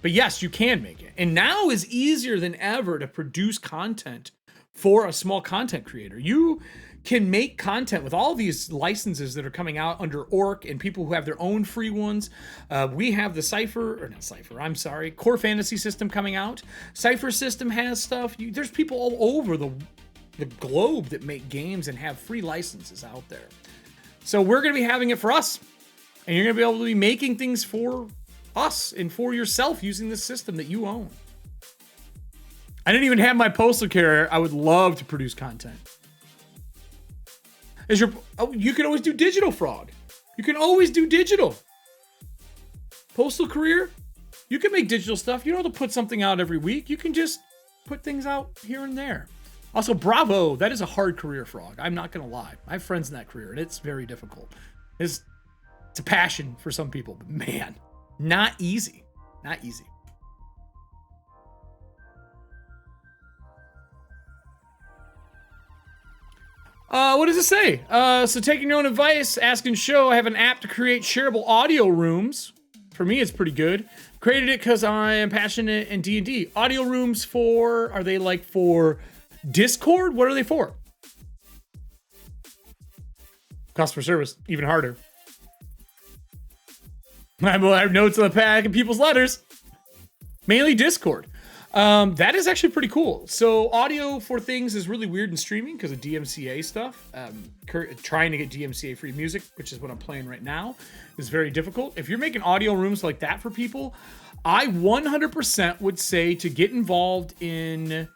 But yes, you can make it. And now is easier than ever to produce content for a small content creator. You can make content with all these licenses that are coming out under Orc and people who have their own free ones. We have the Core Fantasy system coming out. Cypher system has stuff. There's people all over the globe that make games and have free licenses out there. So we're going to be having it for us. And you're going to be able to be making things for us and for yourself using this system that you own. I didn't even have my postal carrier. I would love to produce content. You can always do digital, Frog. You can always do digital. Postal career, you can make digital stuff. You don't have to put something out every week. You can just put things out here and there. Also, bravo. That is a hard career, Frog. I'm not going to lie. I have friends in that career, and it's very difficult. It's a passion for some people, but man, not easy. Not easy. What does it say? So taking your own advice, asking show, I have an app to create shareable audio rooms. For me, it's pretty good. Created it because I am passionate in D&D. Audio rooms are they like for Discord? What are they for? Customer service, even harder. I have notes on the pack and people's letters. Mainly Discord. That is actually pretty cool. So audio for things is really weird in streaming because of DMCA stuff. Trying to get DMCA free music, which is what I'm playing right now, is very difficult. If you're making audio rooms like that for people, I 100% would say to get involved in,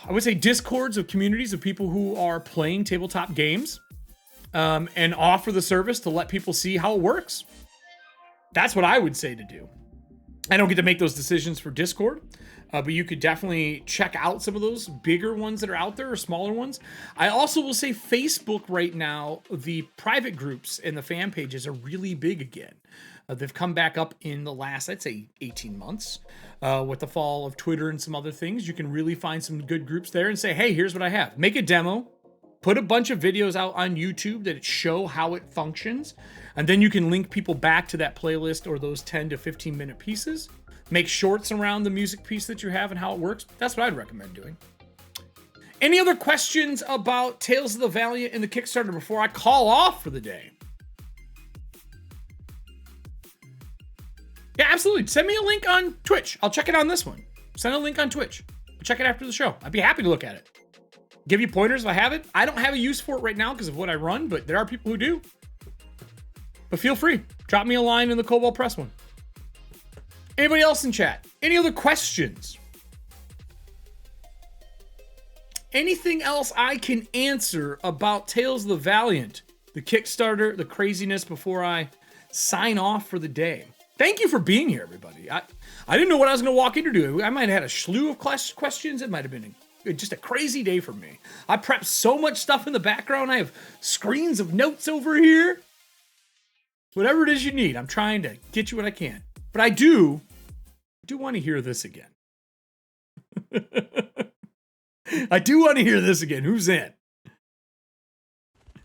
I would say, discords of communities of people who are playing tabletop games, and offer the service to let people see how it works. That's what I would say to do. I don't get to make those decisions for Discord, but you could definitely check out some of those bigger ones that are out there or smaller ones. I also will say Facebook right now, the private groups and the fan pages are really big again. They've come back up in the last, I'd say, 18 months. With the fall of Twitter and some other things, you can really find some good groups there and say, hey, here's what I have. Make a demo. Put a bunch of videos out on YouTube that show how it functions. And then you can link people back to that playlist or those 10 to 15 minute pieces. Make shorts around the music piece that you have and how it works. That's what I'd recommend doing. Any other questions about Tales of the Valiant and the Kickstarter before I call off for the day? Yeah, absolutely. Send me a link on Twitch. I'll check it on this one. Send a link on Twitch. I'll check it after the show. I'd be happy to look at it. Give you pointers if I have it. I don't have a use for it right now because of what I run, but there are people who do. But feel free. Drop me a line in the Kobold Press one. Anybody else in chat? Any other questions? Anything else I can answer about Tales of the Valiant, the Kickstarter, the craziness before I sign off for the day? Thank you for being here, everybody. I didn't know what I was going to walk into doing. I might have had a slew of questions. It might have been just a crazy day for me. I prepped so much stuff in the background. I have screens of notes over here. Whatever it is you need, I'm trying to get you what I can. But I do want to hear this again. I do want to hear this again. Who's in?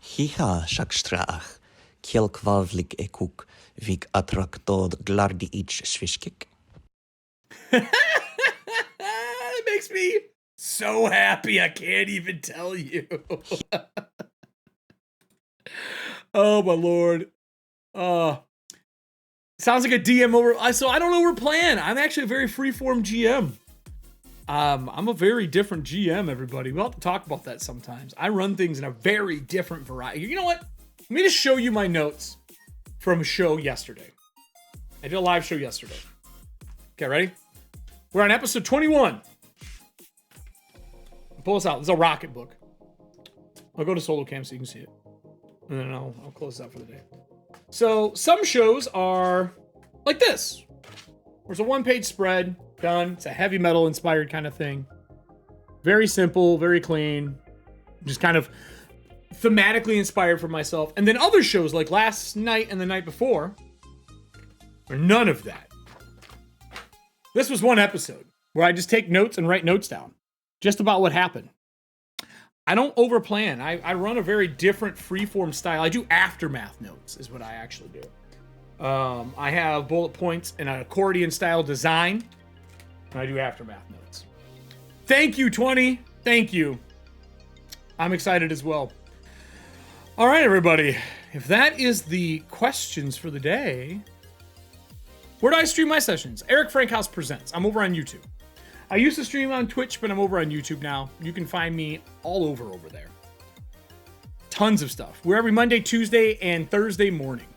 Hiha shakstraach, kielkvavlik ekuk, vik atraktod glardi ich svishkik. It makes me so happy. I can't even tell you. Oh, my Lord. Sounds like a DM over. So I don't know what we're playing. I'm actually a very freeform GM. I'm a very different GM, everybody. We'll have to talk about that sometimes. I run things in a very different variety. You know what? Let me just show you my notes from a show yesterday. I did a live show yesterday. Okay, ready? We're on episode 21. Pull this out. This is a rocket book. I'll go to solo cam so you can see it. And then I'll close this out for the day. So some shows are like this. There's a one-page spread, done. It's a heavy metal inspired kind of thing. Very simple, very clean. Just kind of thematically inspired for myself. And then other shows like last night and the night before are none of that. This was one episode where I just take notes and write notes down just about what happened. I don't overplan. I run a very different freeform style. I do aftermath notes is what I actually do. I have bullet points and an accordion style design, and I do aftermath notes. Thank you, 20. Thank you. I'm excited as well. All right, everybody. If that is the questions for the day, where do I stream my sessions? Eric Frankhouse Presents. I'm over on YouTube. I used to stream on Twitch, but I'm over on YouTube now. You can find me all over there. Tons of stuff. We're every Monday, Tuesday, and Thursday morning.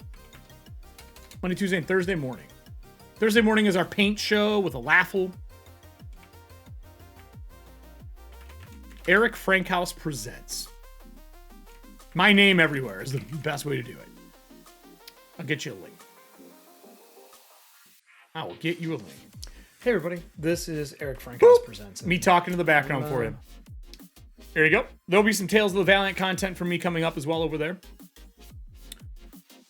Monday, Tuesday, and Thursday morning. Thursday morning is our paint show with a Laffle. Eric Frankhouse Presents. My name everywhere is the best way to do it. I'll get you a link. I will get you a link. Hey everybody, this is Eric Frankhouse Presents. Me talking to the background for you. There you go. There'll be some Tales of the Valiant content from me coming up as well over there.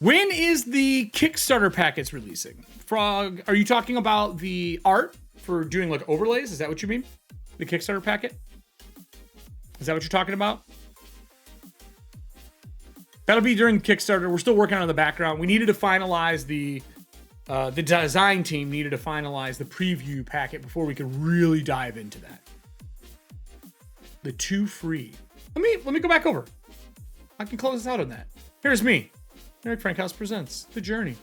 When is the Kickstarter packets releasing? Frog, are you talking about the art for doing like overlays? Is that what you mean? The Kickstarter packet? Is that what you're talking about? That'll be during Kickstarter. We're still working on the background. We needed to finalize the design team needed to finalize the preview packet before we could really dive into that. The 2 free. Let me go back over. I can close this out on that. Here's me. Eric Frankhouse Presents The Journey.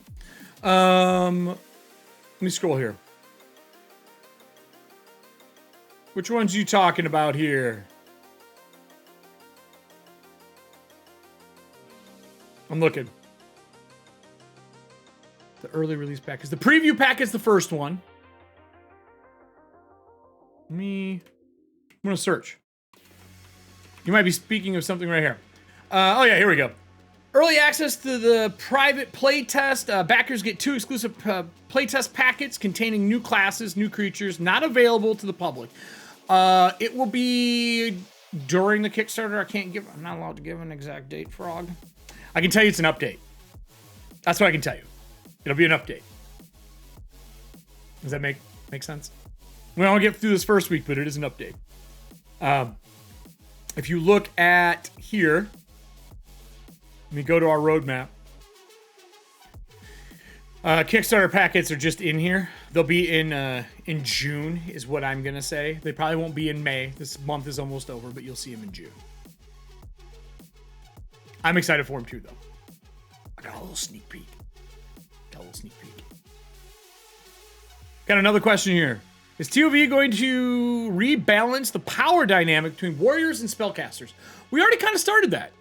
Let me scroll here. Which ones are you talking about here? I'm looking. The early release pack is the preview pack is the first one. I'm gonna search. You might be speaking of something right here. Oh yeah, here we go. Early access to the private playtest. Backers get 2 exclusive playtest packets containing new classes, new creatures, not available to the public. It will be during the Kickstarter. I'm not allowed to give an exact date, Frog. I can tell you it's an update. That's what I can tell you. It'll be an update. Does that make sense? We don't get through this first week, but it is an update. If you look at here, let me go to our roadmap. Kickstarter packets are just in here. They'll be in June, is what I'm gonna say. They probably won't be in May. This month is almost over, but you'll see them in June. I'm excited for them too, though. I got a little sneak peek. Got another question here. Is TOV going to rebalance the power dynamic between warriors and spellcasters? We already kind of started that.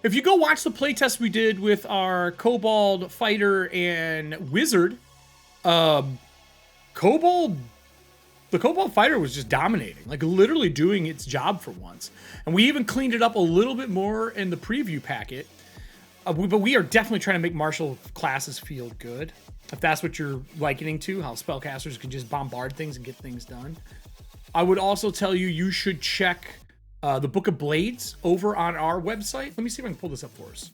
If you go watch the playtest we did with our Kobold fighter and wizard, the Kobold fighter was just dominating, like literally doing its job for once. And we even cleaned it up a little bit more in the preview packet. But we are definitely trying to make martial classes feel good. If that's what you're likening to, how spellcasters can just bombard things and get things done. I would also tell you, you should check the Book of Blades over on our website. Let me see if I can pull this up for us.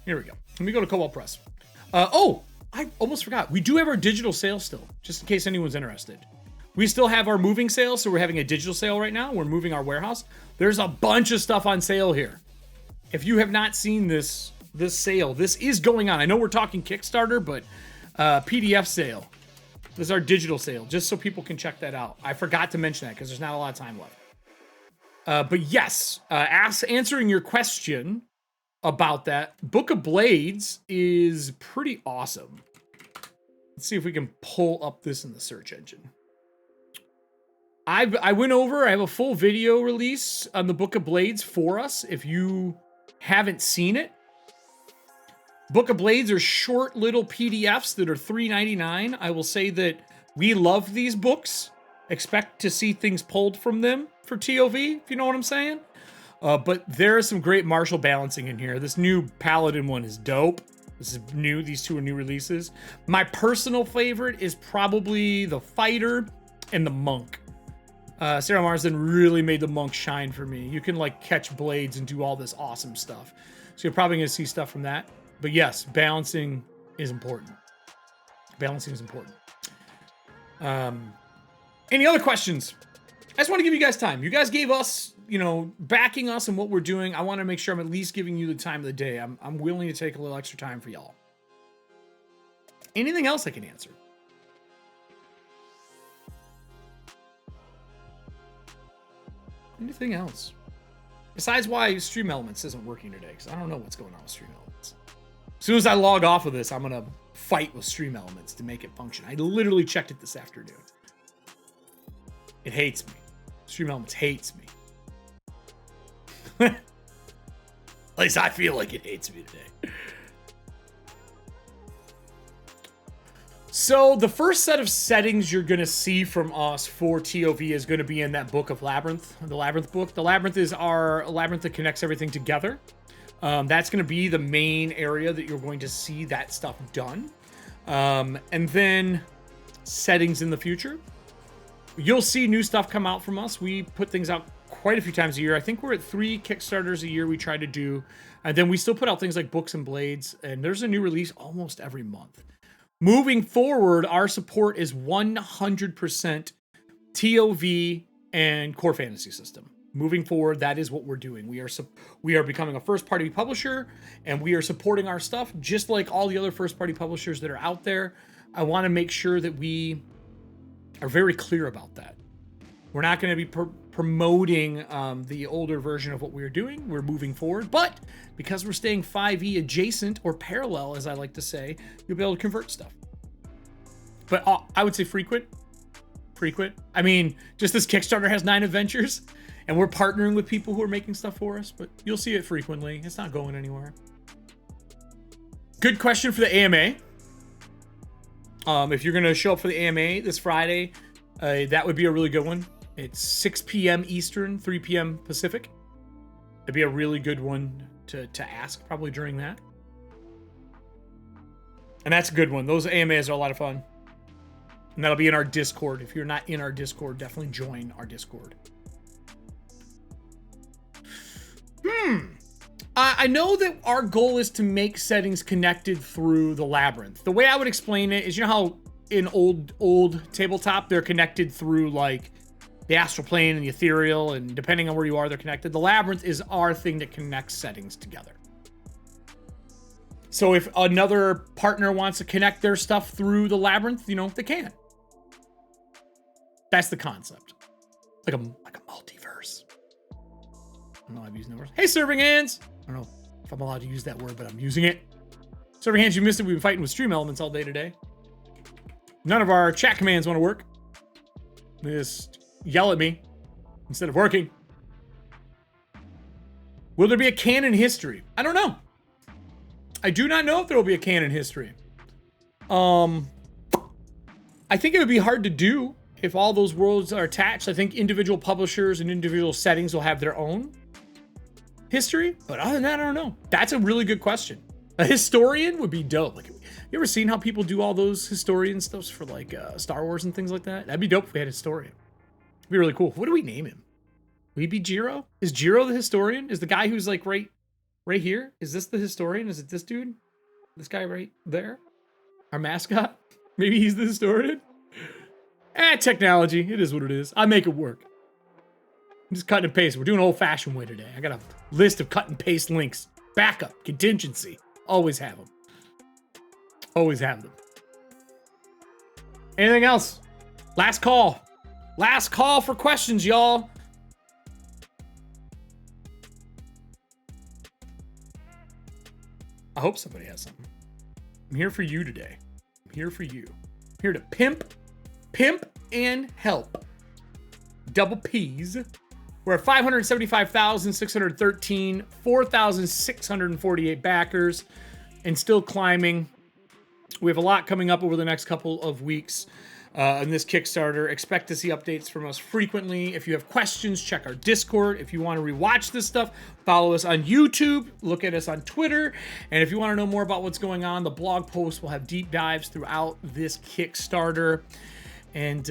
Here we go. Let me go to Kobold Press. Oh, I almost forgot. We do have our digital sale still, just in case anyone's interested. We still have our moving sale, so we're having a digital sale right now. We're moving our warehouse. There's a bunch of stuff on sale here. If you have not seen this sale, this is going on. I know we're talking Kickstarter, but PDF sale. This is our digital sale, just so people can check that out. I forgot to mention that because there's not a lot of time left. But yes, answering your question about that, Book of Blades is pretty awesome. Let's see if we can pull up this in the search engine. I went over, I have a full video release on the Book of Blades for us. If you haven't seen it, Book of Blades are short little PDFs that are $3.99. I will say that we love these books. Expect to see things pulled from them for TOV, if you know what I'm saying. But there is some great martial balancing in here. This new Paladin one is dope. This is new. These two are new releases. My personal favorite is probably the Fighter and the Monk. Sarah Marsden really made the Monk shine for me. You can like catch blades and do all this awesome stuff. So you're probably going to see stuff from that. But yes, balancing is important. Balancing is important. Any other questions? I just want to give you guys time. You guys gave us, backing us and what we're doing. I want to make sure I'm at least giving you the time of the day. I'm willing to take a little extra time for y'all. Anything else I can answer? Anything else? Besides why Stream Elements isn't working today, because I don't know what's going on with Stream Elements. As soon as I log off of this, I'm going to fight with Stream Elements to make it function. I literally checked it this afternoon. It hates me. Stream Elements hates me. At least I feel like it hates me today. So the first set of settings you're going to see from us for TOV is going to be in that book of Labyrinth, the Labyrinth book. The Labyrinth is our Labyrinth that connects everything together. That's going to be the main area that you're going to see that stuff done. And then settings in the future. You'll see new stuff come out from us. We put things out quite a few times a year. I think we're at 3 Kickstarters a year we try to do. And then we still put out things like Books and Blades. And there's a new release almost every month. Moving forward, our support is 100% TOV and core fantasy system. Moving forward, that is what we're doing. We are becoming a first-party publisher, and we are supporting our stuff just like all the other first-party publishers that are out there. I want to make sure that we are very clear about that. We're not going to be promoting the older version of what we're doing. We're moving forward, but because we're staying 5e adjacent or parallel, as I like to say, you'll be able to convert stuff. But I would say frequent. I mean, just this Kickstarter has 9 adventures, and we're partnering with people who are making stuff for us, but you'll see it frequently. It's not going anywhere. Good question for the AMA. If you're going to show up for the AMA this Friday, that would be a really good one. It's 6 p.m. Eastern, 3 p.m. Pacific. It'd be a really good one to ask probably during that. And that's a good one. Those AMAs are a lot of fun. And that'll be in our Discord. If you're not in our Discord, definitely join our Discord. I know that our goal is to make settings connected through the Labyrinth. The way I would explain it is, you know how in old tabletop, they're connected through like the astral plane and the ethereal, and depending on where you are, they're connected. The Labyrinth is our thing that connects settings together. So if another partner wants to connect their stuff through the Labyrinth, they can. That's the concept. Like a multiverse. I don't know, I've used no words. Hey, Serving Hands! I don't know if I'm allowed to use that word, but I'm using it. Serving Hands, you missed it. We've been fighting with Stream Elements all day today. None of our chat commands want to work. They just yell at me instead of working. Will there be a canon history? I don't know. I do not know if there will be a canon history. I think it would be hard to do if all those worlds are attached. I think individual publishers and individual settings will have their own history. But other than that, I don't know. That's a really good question. A historian would be dope. Like, you ever seen how people do all those historian stuffs for like Star Wars and things like that? That'd be dope if we had a historian. It'd be really cool. What do we name him? Would he be Jiro? Is Jiro the historian? Is the guy who's like right here? Is this the historian? Is it this dude? This guy right there? Our mascot? Maybe he's the historian? Technology. It is what it is. I make it work. I'm just cutting and pasting. We're doing an old-fashioned way today. I got a list of cut and paste links. Backup. Contingency. Always have them. Always have them. Anything else? Last call. Last call for questions, y'all. I hope somebody has something. I'm here for you today. I'm here for you. I'm here to pimp, and help. double P's. We're at 575,613, 4,648 backers, and still climbing. We have a lot coming up over the next couple of weeks in this Kickstarter. Expect to see updates from us frequently. If you have questions, check our Discord. If you want to rewatch this stuff, follow us on YouTube. Look at us on Twitter. And if you want to know more about what's going on, the blog post will have deep dives throughout this Kickstarter. And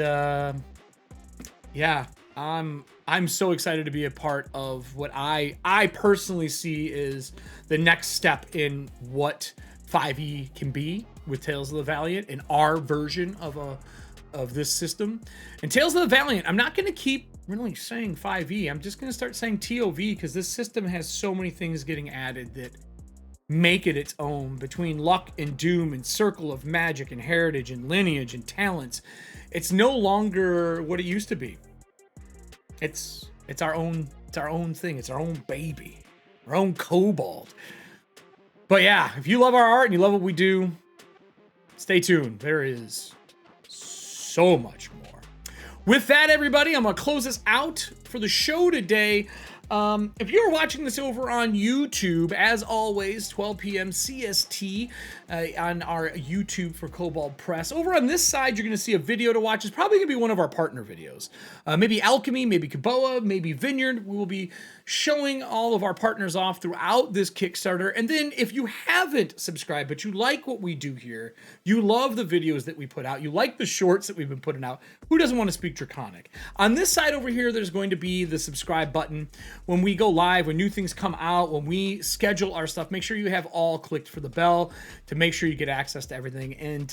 yeah, I'm so excited to be a part of what I personally see is the next step in what 5e can be with Tales of the Valiant and our version of this system. And Tales of the Valiant, I'm not going to keep really saying 5e. I'm just going to start saying TOV because this system has so many things getting added that make it its own, between luck and doom and circle of magic and heritage and lineage and talents. It's no longer what it used to be. It's our own thing. It's our own baby, our own Kobold. But yeah, if you love our art and you love what we do, stay tuned. There is so much more. With that, everybody, I'm going to close this out for the show today. If you're watching this over on YouTube, as always, 12 PM CST on our YouTube for Kobold Press. Over on this side, you're going to see a video to watch. It's probably going to be one of our partner videos. Maybe Alchemy, maybe Kaboa, maybe Vineyard. We will be showing all of our partners off throughout this Kickstarter. And then if you haven't subscribed, but you like what we do here, you love the videos that we put out, you like the shorts that we've been putting out, who doesn't want to speak Draconic? On this side over here, there's going to be the subscribe button. When we go live, when new things come out, when we schedule our stuff, make sure you have all clicked for the bell to make sure you get access to everything. And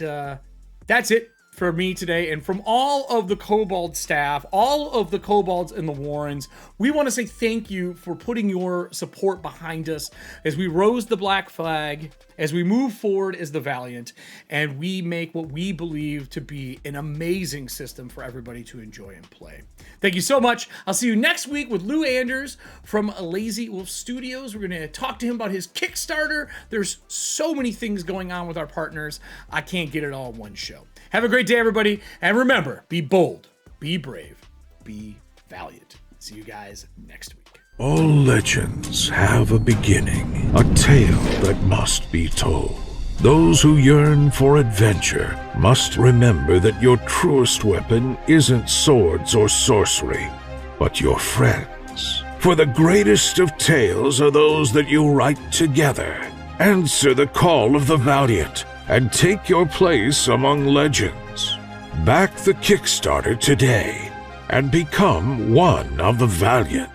that's it for me today. And from all of the Kobold staff, all of the Kobolds and the Warrens, we want to say thank you for putting your support behind us as we rose the black flag, as we move forward as the Valiant, and we make what we believe to be an amazing system for everybody to enjoy and play. Thank you so much. I'll see you next week with Lou Anders from Lazy Wolf Studios. We're going to talk to him about his Kickstarter. There's so many things going on with our partners. I can't get it all in one show. Have a great day, everybody. And remember, be bold, be brave, be valiant. See you guys next week. All legends have a beginning, a tale that must be told. Those who yearn for adventure must remember that your truest weapon isn't swords or sorcery, but your friends. For the greatest of tales are those that you write together. Answer the call of the Valiant and take your place among legends. Back the Kickstarter today and become one of the Valiant.